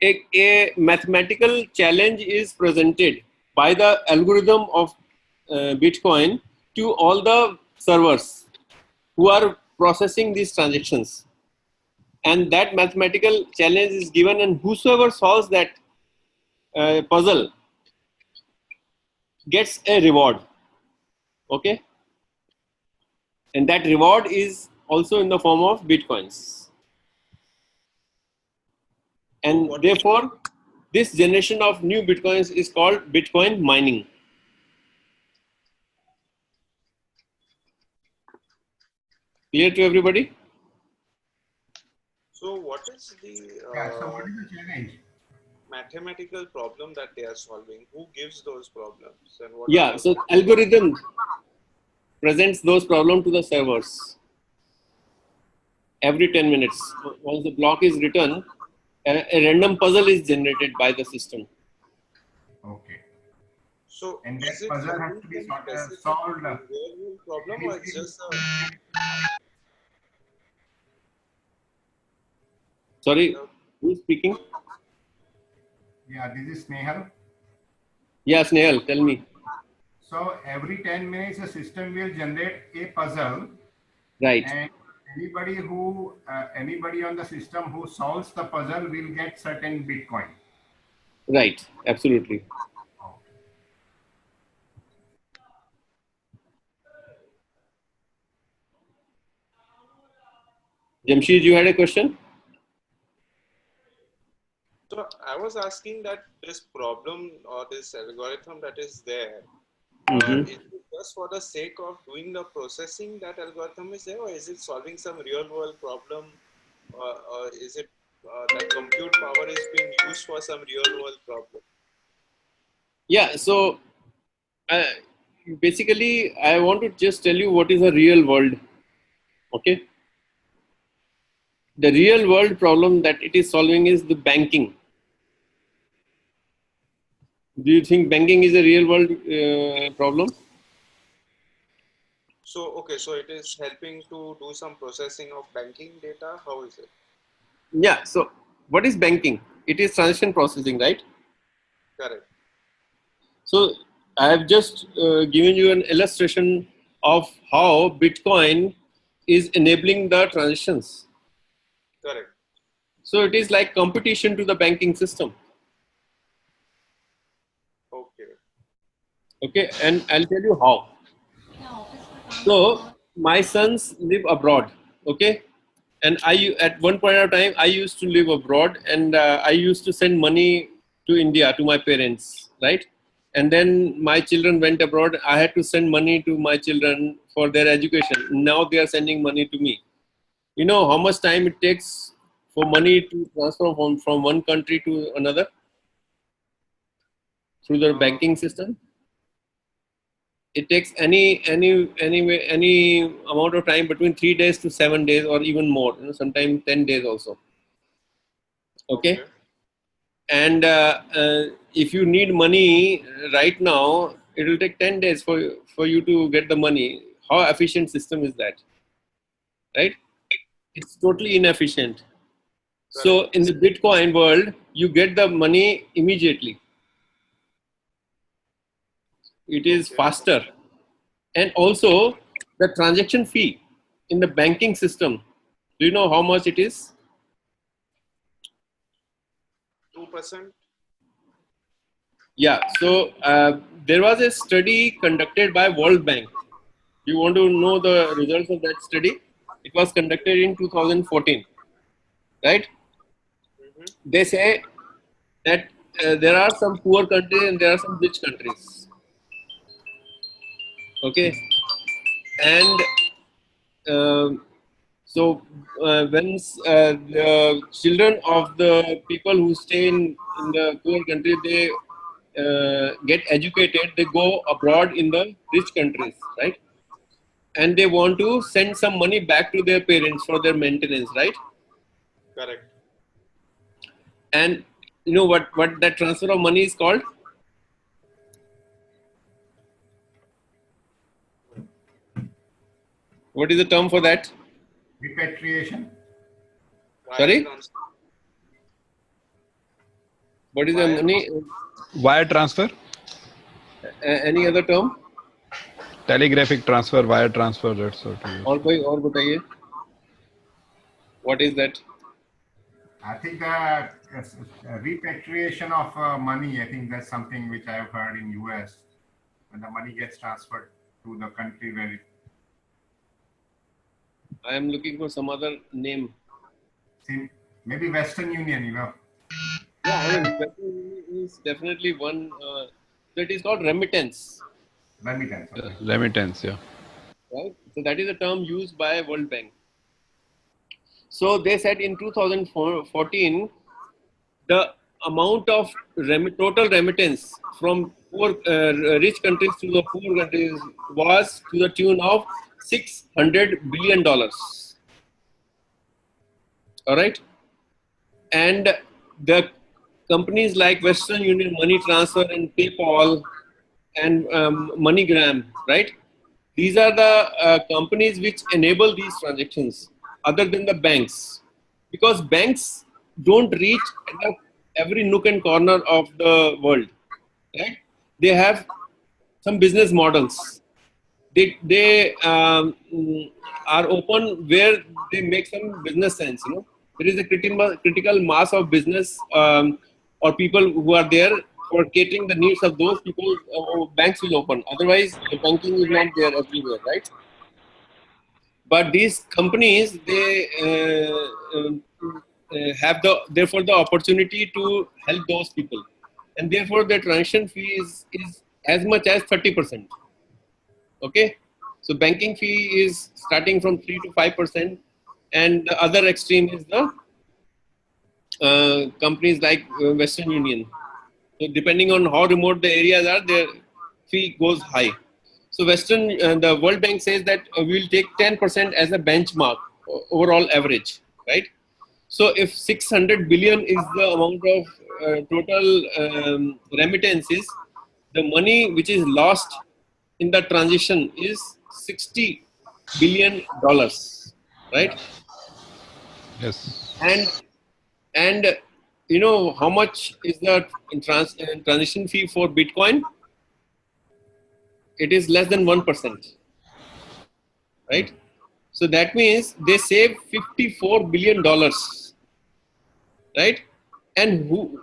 a mathematical challenge is presented by the algorithm of Bitcoin to all the servers who are processing these transactions. And that mathematical challenge is given, and whosoever solves that puzzle gets a reward. Okay? And that reward is also in the form of Bitcoins. And therefore, this generation of new Bitcoins is called Bitcoin mining. Clear to everybody? So what is the So what is the challenge? mathematical problem that they are solving? Who gives those problems? And what Yeah, so algorithm presents those problems to the servers every 10 minutes. Once the block is written, a random puzzle is generated by the system. Okay. So And that is it puzzle has to be solved. real problem, or it's just a Sorry, who's speaking? Yeah, this is Snehal. Yeah, Snehal, tell me. So every 10 minutes, the system will generate a puzzle. Right. And anybody on the system who solves the puzzle will get certain Bitcoin. Right, absolutely. Jamshid, you had a question? So I was asking that this problem or this algorithm that is there, is it just for the sake of doing the processing that algorithm is there, or is it solving some real world problem, or is it that compute power is being used for some real world problem? Yeah, so basically I want to just tell you what is a real world. Okay. The real world problem that it is solving is the banking. Do you think banking is a real world problem? So, okay, so it is helping to do some processing of banking data. How is it? Yeah, so what is banking? It is transaction processing, right? Correct. So I have just given you an illustration of how Bitcoin is enabling the transactions. Correct. So it is like competition to the banking system. Okay. Okay, and I'll tell you how. So my sons live abroad. Okay, and at one point of time I used to live abroad, and I used to send money to India to my parents, right? And then my children went abroad. I had to send money to my children for their education. Now they are sending money to me. You know how much time it takes for money to transfer from one country to another? through the banking system. It takes any amount of time between 3 days to 7 days or even more. You know, sometimes 10 days also. Okay. And if you need money right now, it will take 10 days for you to get the money. How efficient system is that? Right? It's totally inefficient. So in the Bitcoin world, you get the money immediately. It is faster. And also the transaction fee in the banking system. Do you know how much it is? 2%. Yeah. So there was a study conducted by World Bank. You want to know the results of that study? It was conducted in 2014, right? They say that there are some poor countries and there are some rich countries. Okay. And so when the children of the people who stay in the poor country, they get educated, they go abroad in the rich countries, right? And they want to send some money back to their parents for their maintenance, right? Correct. And you know what that transfer of money is called? What is the term for that? Repatriation. Sorry? What is the money? Wire transfer? Any other term? Telegraphic transfer, wire transfer, that sort of. और बताइए. What is that? I think the repatriation of money, I think that's something which I've heard in US, when the money gets transferred to the country where it... I am looking for some other name. Maybe Western Union, you know. Yeah, I mean, Western Union is definitely one. That is called remittance. Remittance. Okay. Remittance, yeah. Right? So that is a term used by World Bank. So they said in 2014, the amount of total remittance from rich countries to the poor countries was to the tune of $600 billion. All right. And the companies like Western Union, Money Transfer, and PayPal, and MoneyGram, right? These are the companies which enable these transactions, other than the banks, because banks don't reach every nook and corner of the world, right? They have some business models. They are open where they make some business sense. You know, there is a critical mass of business or people who are there for catering the needs of those people. Banks will open. Otherwise, the banking is not there everywhere, right? But these companies, they have therefore the opportunity to help those people, and therefore the transaction fee is as much as 30%. Okay, so banking fee is starting from 3 to 5%, and the other extreme is the companies like Western Union. So depending on how remote the areas are, their fee goes high. So the World Bank says that we'll take 10% as a benchmark overall average, right? So if 600 billion is the amount of total remittances, the money which is lost in the transition is $60 billion, right? Yes. And you know how much is the transition fee for Bitcoin? It is less than 1%, right? So that means they save $54 billion, right? And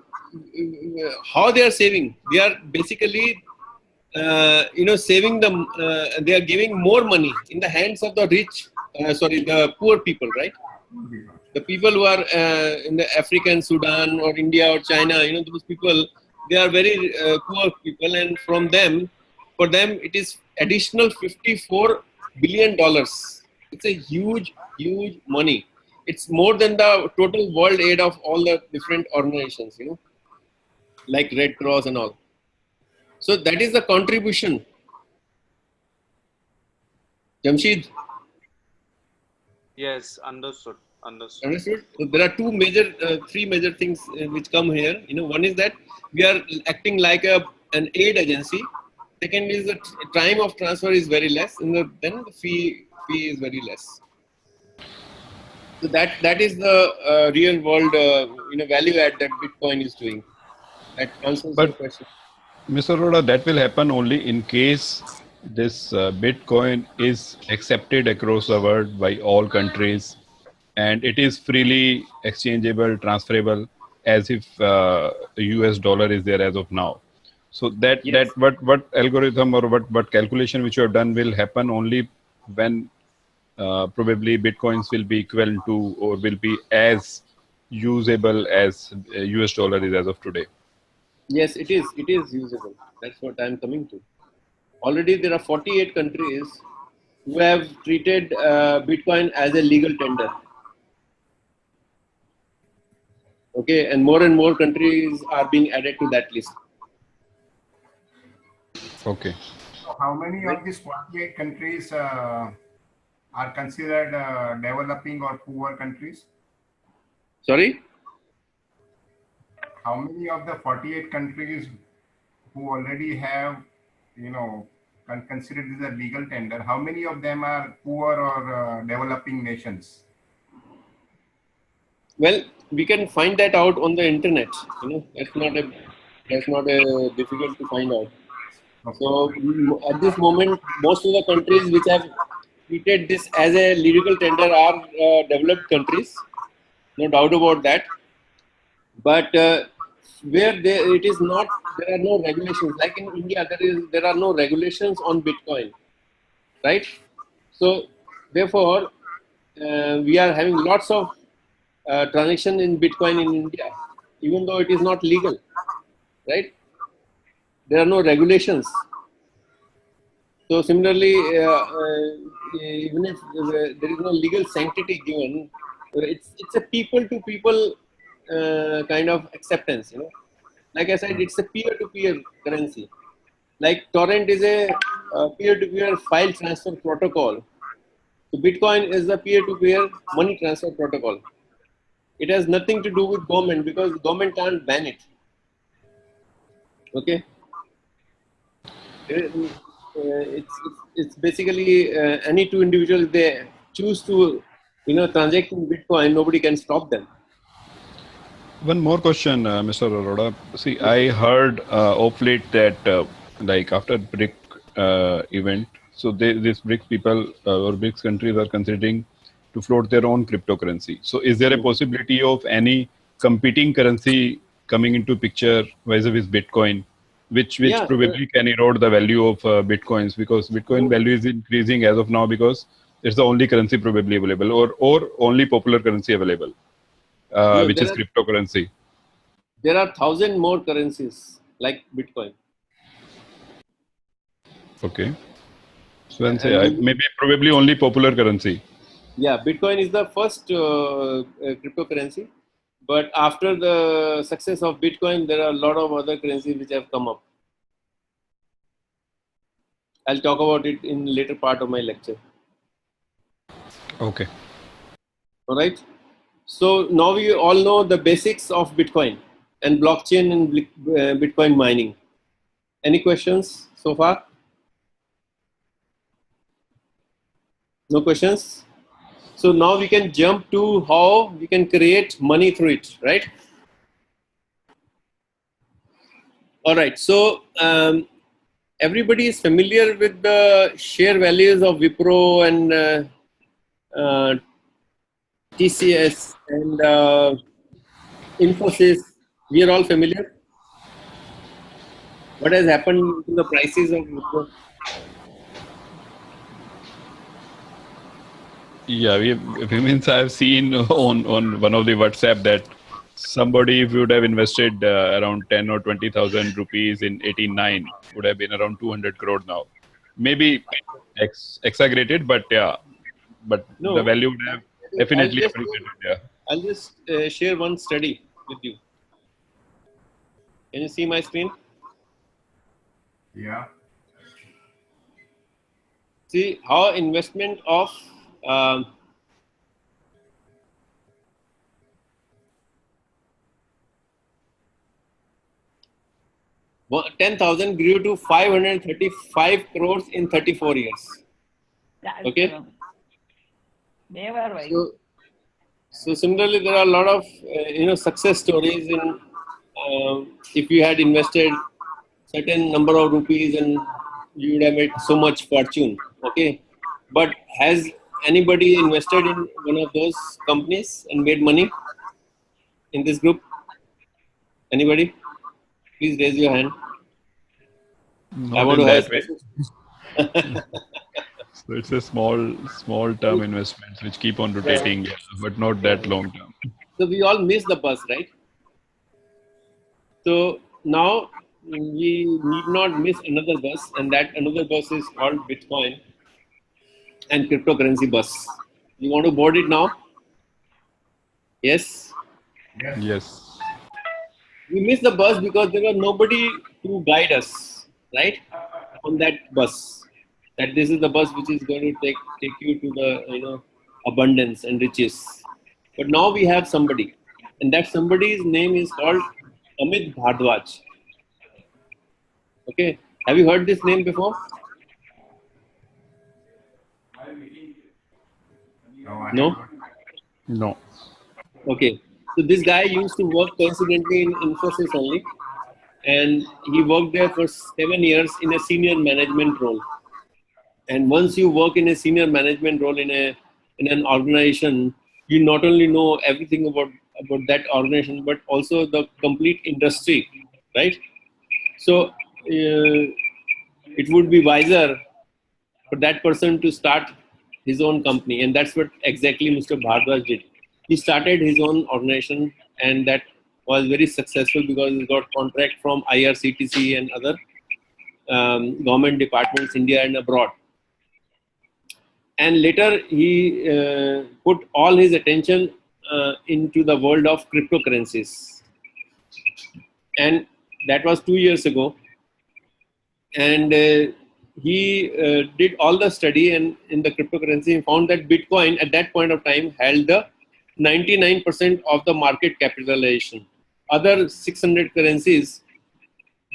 how they are saving? They are basically saving them. They are giving more money in the hands of the the poor people, right? The people who are in the African, Sudan or India or China, you know, those people, they are very poor people, and for them it is additional $54 billion. It's a huge money. It's more than the total world aid of all the different organizations, you know, like Red Cross and all. So that is the contribution. Jamshid, Yes, understood. Understood. understood? So there are three major things which come here. One is that we are acting like an aid agency. Second is the time of transfer is very less, and then the fee is very less. So that is the real world value add that Bitcoin is doing. That answers your But question. Mr. Arora, that will happen only in case this Bitcoin is accepted across the world by all countries, and it is freely exchangeable, transferable, as if US dollar is there as of now. So Yes. what algorithm or what calculation which you have done will happen only when probably Bitcoins will be equivalent to or will be as usable as US dollar is as of today. Yes, it is. It is usable. That's what I'm coming to. Already there are 48 countries who have treated Bitcoin as a legal tender. Okay, and more countries are being added to that list. Okay. So how many Right? of these 48 countries are considered developing or poor countries? Sorry? How many of the 48 countries who already have, considered this a legal tender, how many of them are poor or developing nations? Well, we can find that out on the internet. That's not a difficult to find out. Okay. So at this moment, most of the countries which have treated this as a legal tender are developed countries, no doubt about that. But where it is not, there are no regulations. Like in India, there are no regulations on Bitcoin, right? So therefore, we are having lots of transaction in Bitcoin in India, even though it is not legal, right? There are no regulations. So similarly, even if there is no legal sanctity given, it's a people to people kind of acceptance. Like I said, it's a peer-to-peer currency. Like torrent is a peer-to-peer file transfer protocol. So Bitcoin is the peer-to-peer money transfer protocol. It has nothing to do with government because government can't ban it. Okay. It's basically any two individuals, they choose to transact in Bitcoin, nobody can stop them. One more question, Mr. Arora. See, I heard of late that like after BRIC event, so these BRICS people or BRICS countries are considering to float their own cryptocurrency. So is there a possibility of any competing currency coming into picture vis-a-vis Bitcoin, which Yeah. probably can erode the value of Bitcoins, because Bitcoin value is increasing as of now because it's the only currency probably available or only popular currency available, No, which is cryptocurrency. there are 1,000 more currencies like Bitcoin. Okay. So then say And maybe probably only popular currency. yeah, Bitcoin is the first cryptocurrency. But after the success of Bitcoin, there are a lot of other currencies which have come up. I'll talk about it in later part of my lecture. Okay. All right. So now we all know the basics of Bitcoin and blockchain and Bitcoin mining. Any questions so far? No questions? So now we can jump to how we can create money through it, right? All right. So everybody is familiar with the share values of Wipro and TCS and Infosys. We are all familiar. What has happened to the prices of Wipro? Yeah, we means I've seen on one of the WhatsApp that somebody, if you would have invested around 10 or 20,000 rupees in 89, would have been around 200 crore now. Maybe exaggerated, but yeah, but the No, value would have definitely appreciated. Yeah. I'll just share one study with you. Can you see my screen? Yeah. See how investment of um, 10,000 grew to 535 crores in 34 years. That's Okay. they were right. So similarly, there are a lot of success stories in if you had invested certain number of rupees and you would have made so much fortune. Okay, but has anybody invested in one of those companies and made money in this group? Anybody? Please raise your hand. I Not want in to have. that way. So it's a small term investments which keep on rotating, but not that long term. So we all miss the bus, right? So now we need not miss another bus, and that another bus is called Bitcoin and cryptocurrency bus. You want to board it now? Yes. Yes. We missed the bus because there was nobody to guide us, right? On that bus. That this is the bus which is going to take you to the abundance and riches. But now we have somebody, and that somebody's name is called Amit Bhardwaj. Okay, have you heard this name before? No. No. Okay, so this guy used to work coincidentally in Infosys only, and he worked there for 7 years in a senior management role. And once you work in a senior management role in an organization, you not only know everything about that organization, but also the complete industry, right? So it would be wiser for that person to start his own company, and that's what exactly Mr. Bhardwaj did. He started his own organization, and that was very successful because he got contract from IRCTC and other government departments, India and abroad. And later he put all his attention into the world of cryptocurrencies, and that was 2 years ago. And he did all the study, and in the cryptocurrency he found that Bitcoin at that point of time held the 99% of the market capitalization. Other 600 currencies,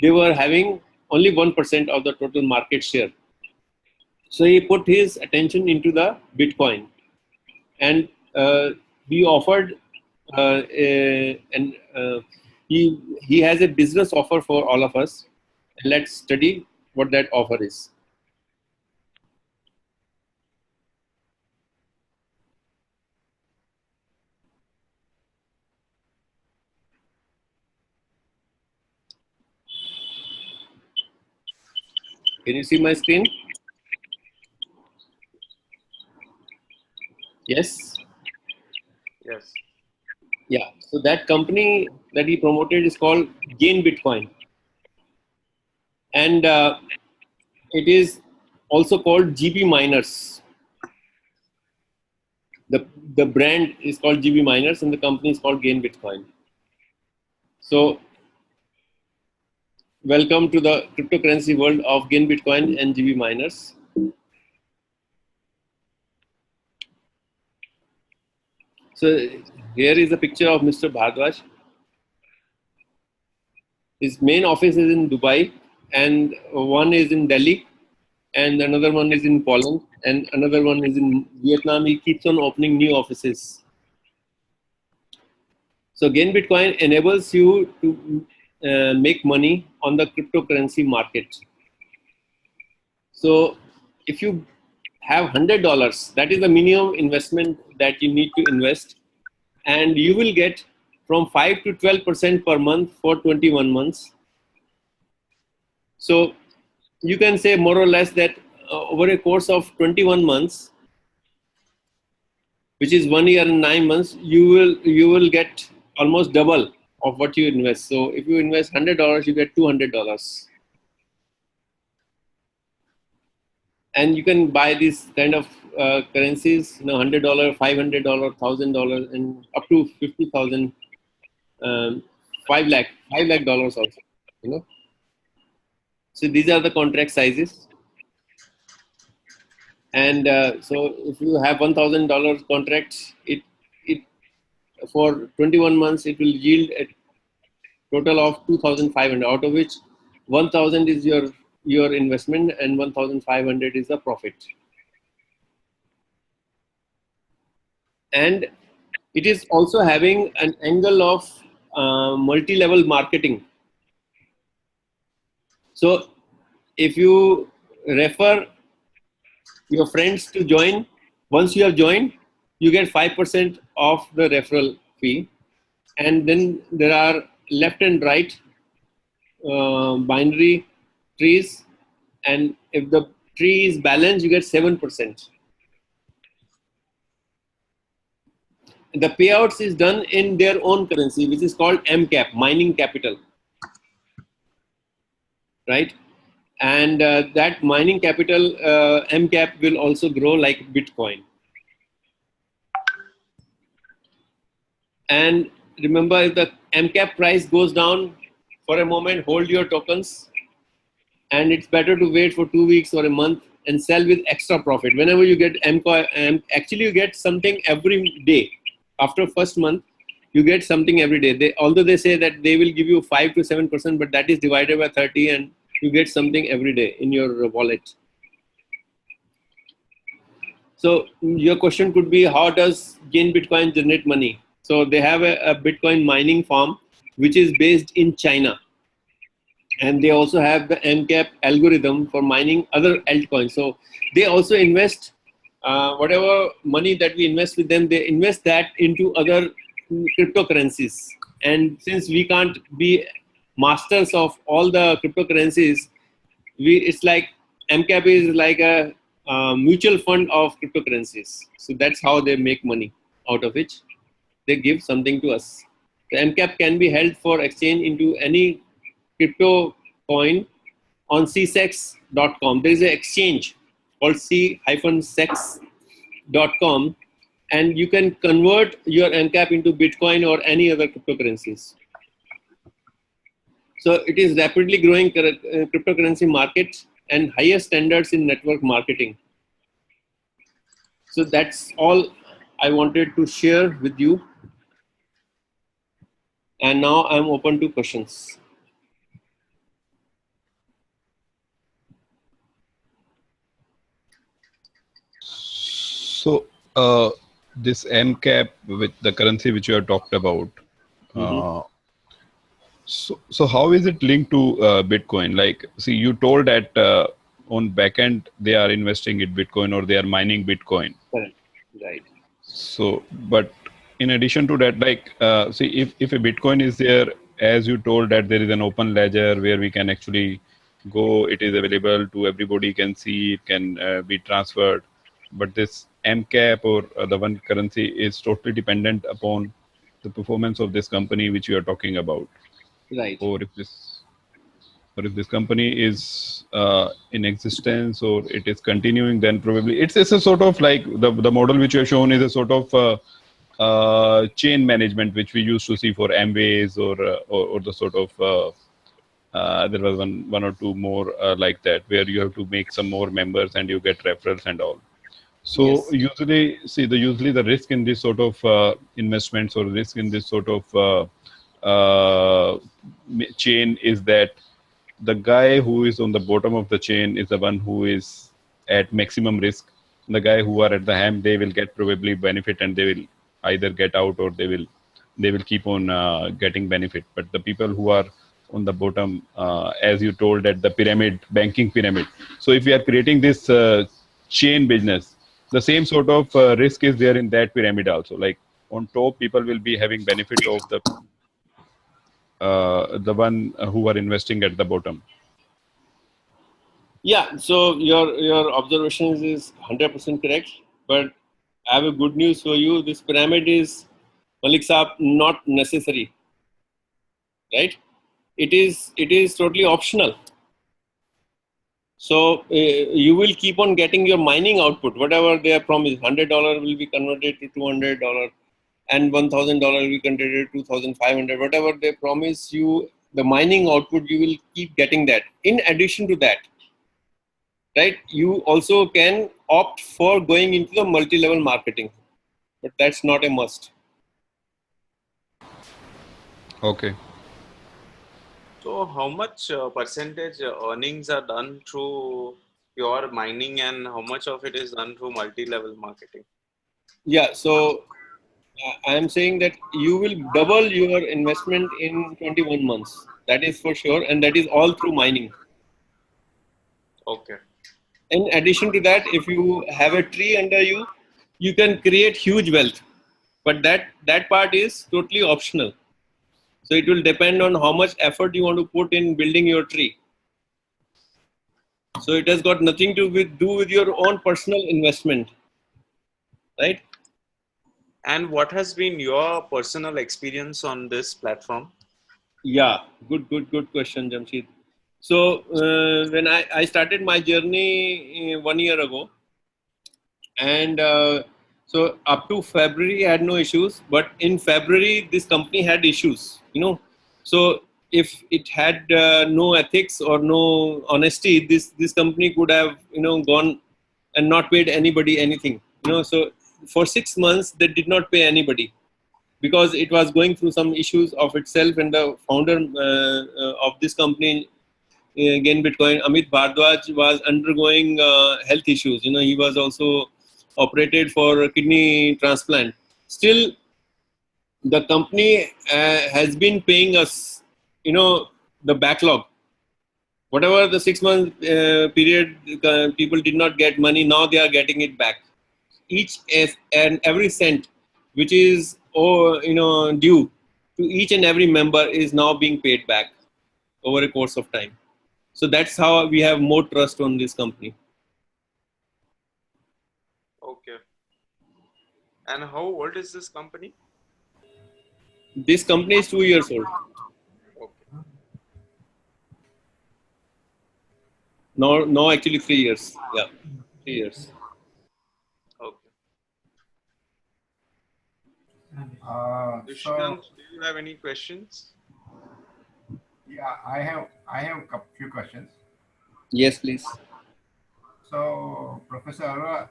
they were having only 1% of the total market share. So he put his attention into the Bitcoin, and he offered he has a business offer for all of us. Let's study what that offer is. Can you see my screen? Yes. Yes. Yeah. So that company that he promoted is called Gain Bitcoin, and it is also called GB Miners. The brand is called GB Miners, and the company is called Gain Bitcoin. So welcome to the cryptocurrency world of Gain Bitcoin and GB Miners. So here is a picture of Mr. Bhardwaj. His main office is in Dubai, and one is in Delhi, and another one is in Poland, and another one is in Vietnam. He keeps on opening new offices. So Gain Bitcoin enables you to make money on the cryptocurrency market. So if you have $100, that is the minimum investment that you need to invest, and you will get from 5 to 12% per month for 21 months. So you can say more or less that over a course of 21 months, which is 1 year and 9 months, you will get almost double of what you invest. So if you invest $100, you get $200. And you can buy these kind of currencies, $100, $500, $1,000, and up to 50,000, $5 lakh also, So these are the contract sizes. And so if you have $1,000 contracts, it for 21 months, it will yield a total of 2,500, out of which 1,000 is your investment and 1,500 is the profit. And it is also having an angle of multi-level marketing. So if you refer your friends to join, once you have joined, you get 5% of the referral fee. And then there are left and right binary trees, and if the tree is balanced, you get 7%. The payouts is done in their own currency, which is called MCAP, mining capital, right? And that mining capital, MCAP, will also grow like Bitcoin. And remember, if the MCAP price goes down for a moment, hold your tokens, and it's better to wait for 2 weeks or a month and sell with extra profit. Whenever you get MCOI, actually you get something every day. After first month, you get something every day. Although they say that they will give you 5 to 7%, but that is divided by 30 and you get something every day in your wallet. So your question could be, how does Gain Bitcoin generate money? So they have a Bitcoin mining farm, which is based in China. And they also have the MCAP algorithm for mining other altcoins. So they also invest whatever money that we invest with them, they invest that into other cryptocurrencies. And since we can't be masters of all the cryptocurrencies, it's like MCAP is like a mutual fund of cryptocurrencies. So that's how they make money, out of which they give something to us. The MCAP can be held for exchange into any crypto coin on csex.com. There is an exchange called c-sex.com, and you can convert your MCAP into Bitcoin or any other cryptocurrencies. So it is rapidly growing cryptocurrency market and higher standards in network marketing. So that's all I wanted to share with you. And now I'm open to questions. So this MCAP with the currency which you have talked about, so how is it linked to Bitcoin? Like, see, you told that on backend they are investing in Bitcoin or they are mining Bitcoin. Correct. Right. So, but in addition to that, like, see, if a Bitcoin is there, as you told that there is an open ledger where we can actually go, it is available to everybody, can see, it can be transferred. But this MCAP or the one currency is totally dependent upon the performance of this company which you are talking about. Right. Or if this company is in existence or it is continuing, then probably it's a sort of like the model which you have shown is a sort of chain management which we used to see for Amways or the sort of there was one or two more like that, where you have to make some more members and you get referrals and all. So Yes. usually the risk in this sort of investments or risk in this sort of chain is that the guy who is on the bottom of the chain is the one who is at maximum risk. The guy who are at the ham, they will get probably benefit and they will either get out or they will keep on getting benefit. But the people who are on the bottom, as you told, that the pyramid, banking pyramid. So if we are creating this chain business, the same sort of risk is there in that pyramid also. Like on top, people will be having benefit of the one who are investing at the bottom. Yeah, so your observations is 100% correct, but I have a good news for you. This pyramid is, Malik Saab, not necessary, right? It is totally optional. So you will keep on getting your mining output, whatever they have promised. $100 will be converted to $200, and $1,000 will be converted to $2,500. Whatever they promise you, the mining output, you will keep getting that. In addition to that, right, you also can opt for going into the multi-level marketing, but that's not a must. Okay. So how much percentage earnings are done through pure mining and how much of it is done through multi-level marketing? Yeah, so I am saying that you will double your investment in 21 months. That is for sure, and that is all through mining. Okay. In addition to that, if you have a tree under you, you can create huge wealth, but that part is totally optional. So it will depend on how much effort you want to put in building your tree. So it has got nothing to do with your own personal investment, right? And what has been your personal experience on this platform? Yeah, good question, Jamshid. So when I started my journey 1 year ago, and so up to February I had no issues, but in February this company had issues, So if it had no ethics or no honesty, this company could have gone and not paid anybody anything, So for 6 months they did not pay anybody because it was going through some issues of itself, and the founder of this company, again Bitcoin, Amit Bhardwaj, was undergoing health issues. He was also operated for kidney transplant. Still, the company has been paying us, the backlog. Whatever the 6 month period, people did not get money. Now they are getting it back. Each and every cent which is due to each and every member is now being paid back over a course of time. So that's how we have more trust on this company. Okay. And how old is this company? This company is 2 years old. Okay. No, actually 3 years. Yeah, 3 years. Okay. So Dushyant, do you have any questions? yeah, I have a few questions. Yes, please. So Professor Arora,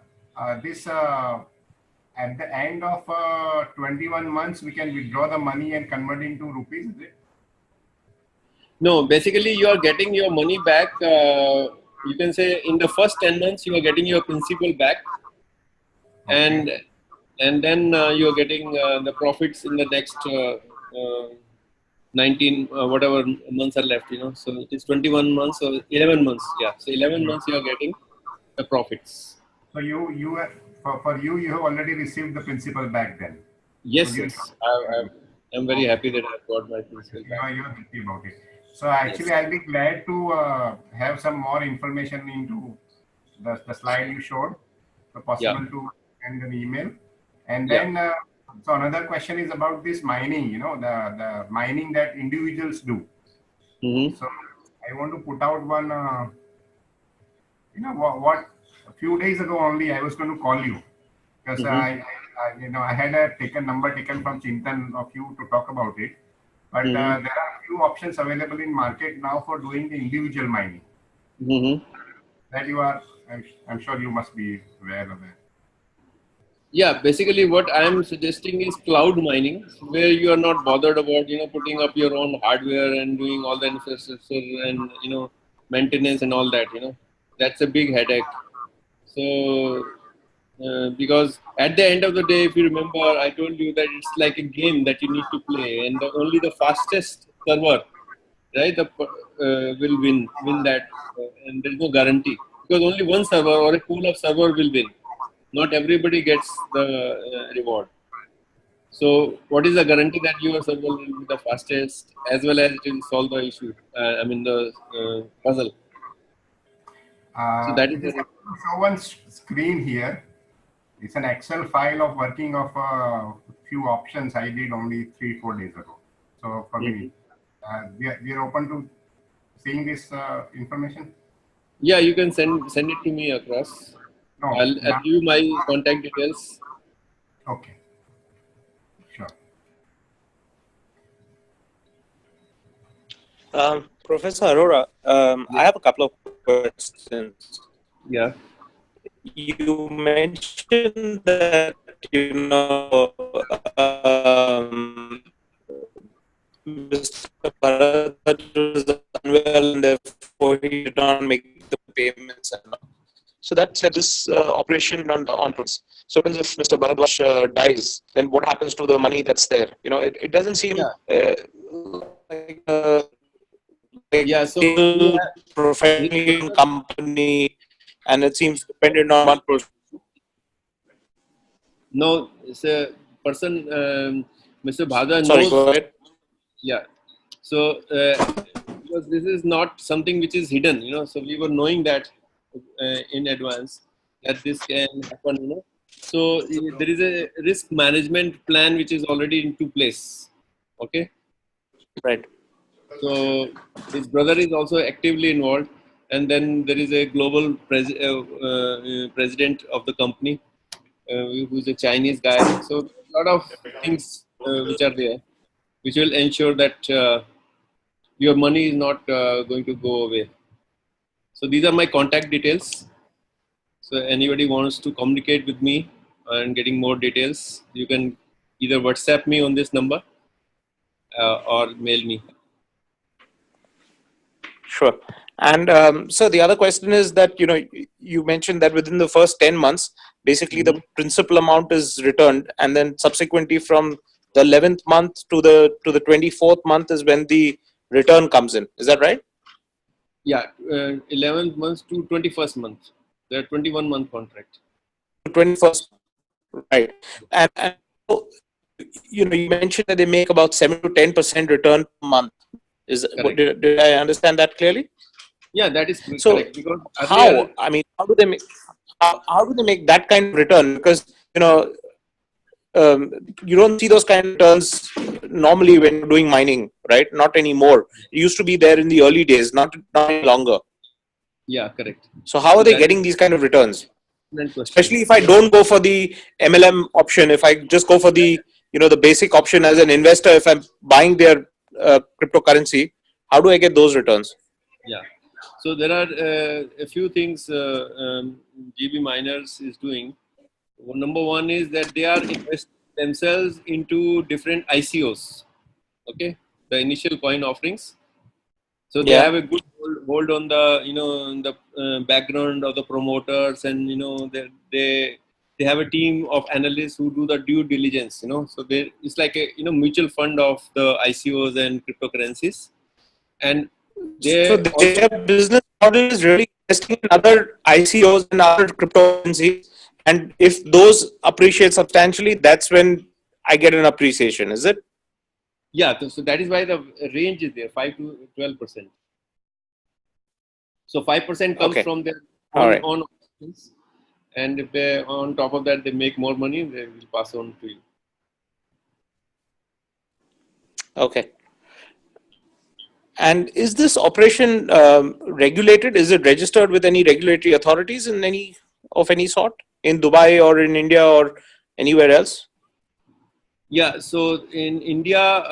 this at the end of 21 months we can withdraw the money and convert into rupees, is it? No, basically you are getting your money back. You can say in the first 10 months you are getting your principal back, Okay. and then you are getting the profits in the next 19 whatever months are left. So it is 21 months or 11 months. Yeah, so 11 months you are getting the profits. So you have, for you have already received the principal back then. Yes, So yes. I'm very happy that I've got my principal back. you're happy about it. So actually, Yes. I'll be glad to have some more information into the slide you showed. So Yeah. possible to send an email. And Yeah. then, so another question is about this mining, the mining that individuals do. Mm-hmm. So I want to put out one, what a few days ago only I was going to call you because Mm-hmm. I had a number taken from Chintan of you to talk about it. But Mm-hmm. there are few options available in market now for doing the individual mining. Mm-hmm. That you are, I'm sure you must be aware of that. Yeah, basically what I am suggesting is cloud mining, where you are not bothered about putting up your own hardware and doing all the infrastructure and maintenance and all that. That's a big headache. So because at the end of the day, if you remember, I told you that it's like a game that you need to play, and only the fastest server, right, will win that, and there is no guarantee because only one server or a pool of server will win. Not everybody gets the reward. So, what is the guarantee that your server will be the fastest as well as it will solve the issue? The puzzle. So that is It is the. show one screen here. It's an Excel file of working of a few options I did only 3-4 days ago. So for me, Mhm. we are open to seeing this information. Yeah, you can send it to me across. No, I'll now, give you my contact details. okay, sure. Professor Arora, I have a couple of questions. Yeah. You mentioned that, Mr. Bharat was unwell and therefore he did not make the payments and all. So that's this operation on rules. So if Mr. Bharadwaj dies, then what happens to the money that's there? It doesn't seem like a Yeah. So stable professionally owned company, and it seems dependent on one person. no, it's a person, Mr. Bhada Sorry, knows. go ahead. Yeah. So because this is not something which is hidden, so we were knowing that in advance that this can happen, So there is a risk management plan which is already into place. Okay. Right. So his brother is also actively involved, and then there is a global president of the company who's a Chinese guy. So a lot of things which are there, which will ensure that your money is not going to go away. So these are my contact details. So anybody wants to communicate with me and getting more details, you can either WhatsApp me on this number or mail me. Sure. And so the other question is that, you mentioned that within the first 10 months, basically the principal amount is returned, and then subsequently from the 11th month to the 24th month is when the return comes in. Is that right? Yeah, 11th month to 21st month. There are 21-month contract. 21st, right. And so, you mentioned that they make about 7 to 10% return per month. Did I understand that clearly? Yeah, that is So correct. Because how? I mean, how do they make that kind of return? Because you don't see those kind of returns normally when you're doing mining, right? Not anymore. It used to be there in the early days, not any longer. Yeah, correct. So how are they getting these kind of returns? Especially if I don't go for the MLM option, if I just go for the the basic option as an investor, if I'm buying their cryptocurrency, how do I get those returns? Yeah. So there are a few things GB Miners is doing. Number one is that they are investing themselves into different ICOs. Okay, the initial coin offerings. So they have a good hold on the the background of the promoters, and they have a team of analysts who do the due diligence. So it's like a mutual fund of the ICOs and cryptocurrencies, and So their business model is really investing in other ICOs and other cryptocurrencies, and if those appreciate substantially, that's when I get an appreciation. Is it? Yeah. So that is why the range is there, 5 to 12%. So 5% comes from their own options, and if they on top of that they make more money, they will pass on to you. Okay. And is this operation regulated? Is it registered with any regulatory authorities in any sort in Dubai or in India or anywhere else? Yeah. So in India,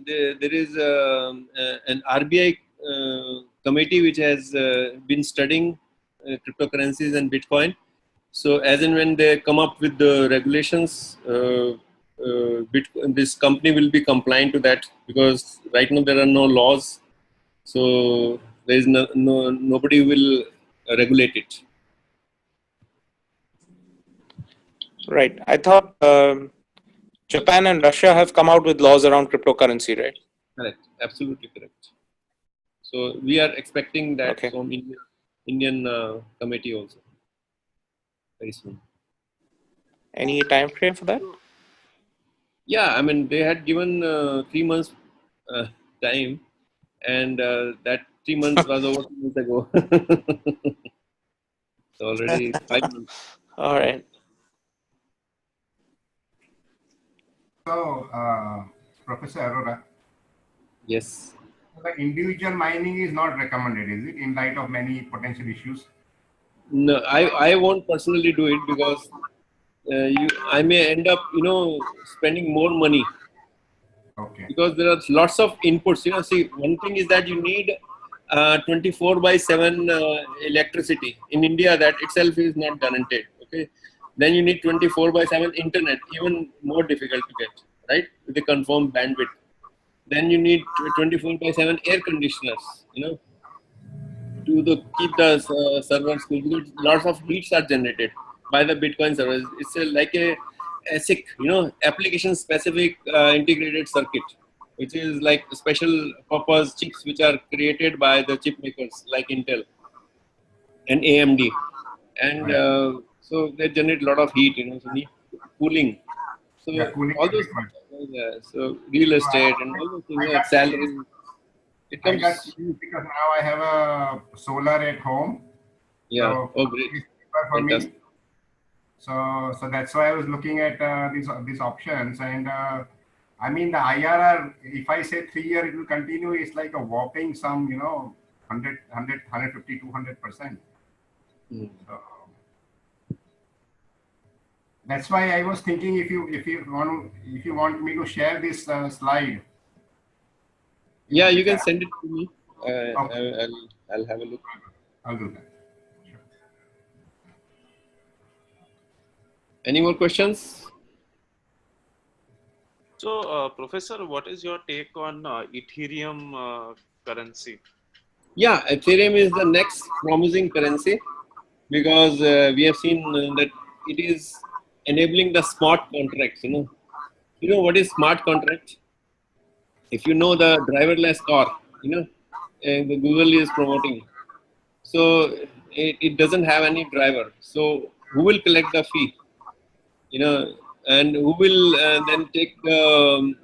there is an RBI committee which has been studying cryptocurrencies and Bitcoin. So as and when they come up with the regulations, this company will be compliant to that, because right now there are no laws, so there is nobody will regulate it. Right. I thought Japan and Russia have come out with laws around cryptocurrency, right? Correct. Absolutely correct. So we are expecting that from Indian committee also very soon. Any time frame for that? Yeah, I mean they had given 3 months time, and that 3 months was over 2 months ago. So already 5 months. All right. So, Professor Arora. Yes. The individual mining is not recommended, is it, in light of many potential issues? No, I won't personally do it, because I may end up spending more money. Okay. because there are lots of inputs. See, one thing is that you need 24/7 electricity. In India, that itself is not guaranteed. Okay, then you need 24/7 internet, even more difficult to get, right? With the confirmed bandwidth. Then you need 24/7 air conditioners, to keep the servers cool, because lots of heats are generated by the Bitcoin servers. It's like a ASIC, application specific integrated circuit, which is like special purpose chips which are created by the chip makers like Intel and AMD, and Right. so they generate a lot of heat, so need cooling. So Yeah, cooling all is those, required. yeah, so real So estate and all those things, I got curious. salary, it I got comes, curious because now I have a solar at home. yeah. So Oh, great, it's cheaper for me. fantastic. So that's why I was looking at these options, and I mean the IRR. If I say 3 year, it will continue. It's like a whopping some, 100, 150, 200%. Mm. So that's why I was thinking if you want me to share this slide, Yeah, if you it's can send it to me. okay, I'll have a look. I'll do that. Sure. Any more questions? So, Professor, what is your take on Ethereum currency? Yeah, Ethereum is the next promising currency because we have seen that it is enabling the smart contracts. You know what is smart contract? If you know the driverless car, the Google is promoting. So it doesn't have any driver. So who will collect the fee? And who will then take the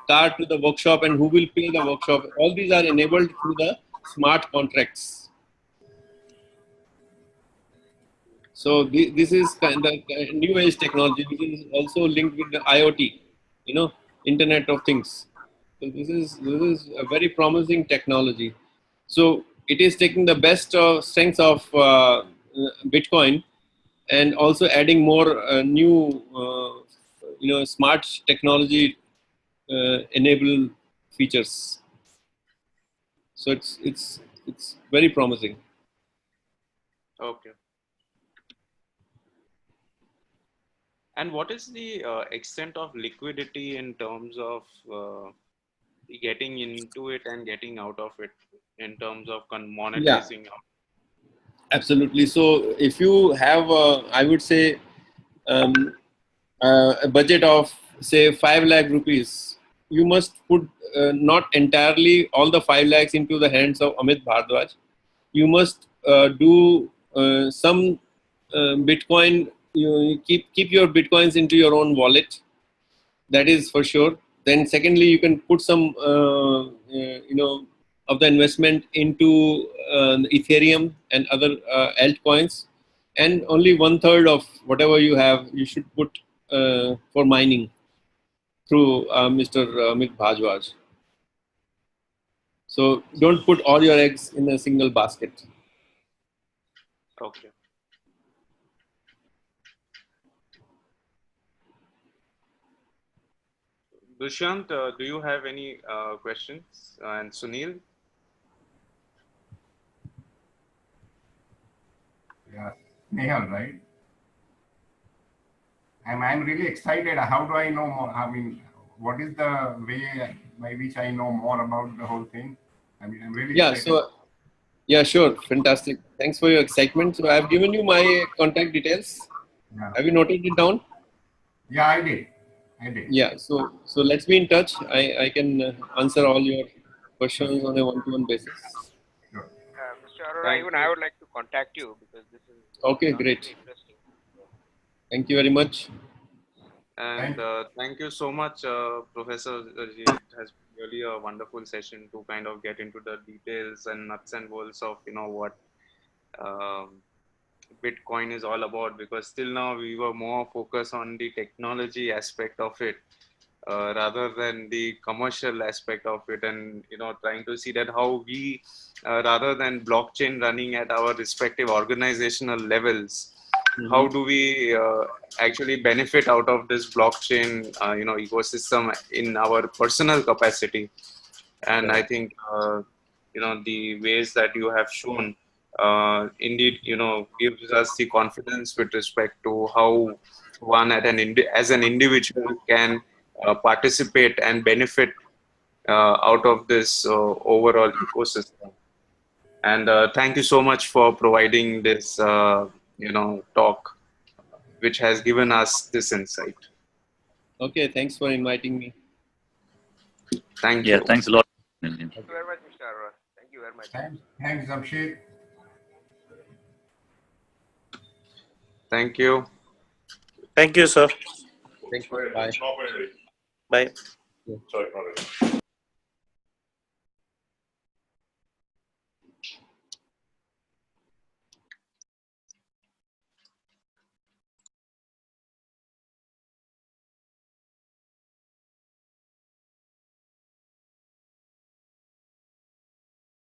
car to the workshop, and who will pay the workshop? All these are enabled through the smart contracts. So this is kind of new age technology, which is also linked with the IoT, Internet of Things. So this is a very promising technology. So it is taking the best strengths of Bitcoin and also adding more new, smart technology enable features. So it's very promising. Okay. And what is the extent of liquidity in terms of getting into it and getting out of it in terms of Yeah, monetizing out? absolutely. So if you have, I would say, a budget of say 5 lakh rupees, you must put not entirely all the 5 lakhs into the hands of Amit Bhardwaj. You must do some Bitcoin. You keep your Bitcoins into your own wallet. That is for sure. Then secondly, you can put some of the investment into Ethereum and other altcoins, and only 1/3 of whatever you have you should put for mining through Mr. Amit Bhardwaj. So don't put all your eggs in a single basket. Okay. Dushyant, do you have any questions? And Sunil? Yeah, Nehal, right? I'm really excited. How do I know more? I mean, what is the way by which I know more about the whole thing? I mean, I'm really Yeah. excited. So yeah, sure, fantastic. Thanks for your excitement. So I've given you my contact details. Yeah, Have you noted it down? yeah, I did. I did. Yeah. So let's be in touch. I can answer all your questions on a one-to-one basis. Sure. Mr. Arora, Thank even I you. would like to contact you because this is Okay, sounds great. very interesting. Thank you very much. And Thank you. thank you so much, Professor. It has been really a wonderful session to kind of get into the details and nuts and bolts of what um, Bitcoin is all about. Because till now we were more focused on the technology aspect of it rather than the commercial aspect of it, and trying to see that how we, rather than blockchain running at our respective organizational levels, how do we actually benefit out of this blockchain, ecosystem in our personal capacity. And I think, the ways that you have shown, indeed, gives us the confidence with respect to how one as an individual can participate and benefit out of this overall ecosystem. And thank you so much for providing this, talk, which has given us this insight. Okay, thanks for inviting me. Thank Yeah, you. thanks a lot. Thank you very much, Mr. Arora. Thank you very much. Thanks, Jamshid. Thank you. Thank you, sir. Thank you. Bye. Bye. Yeah.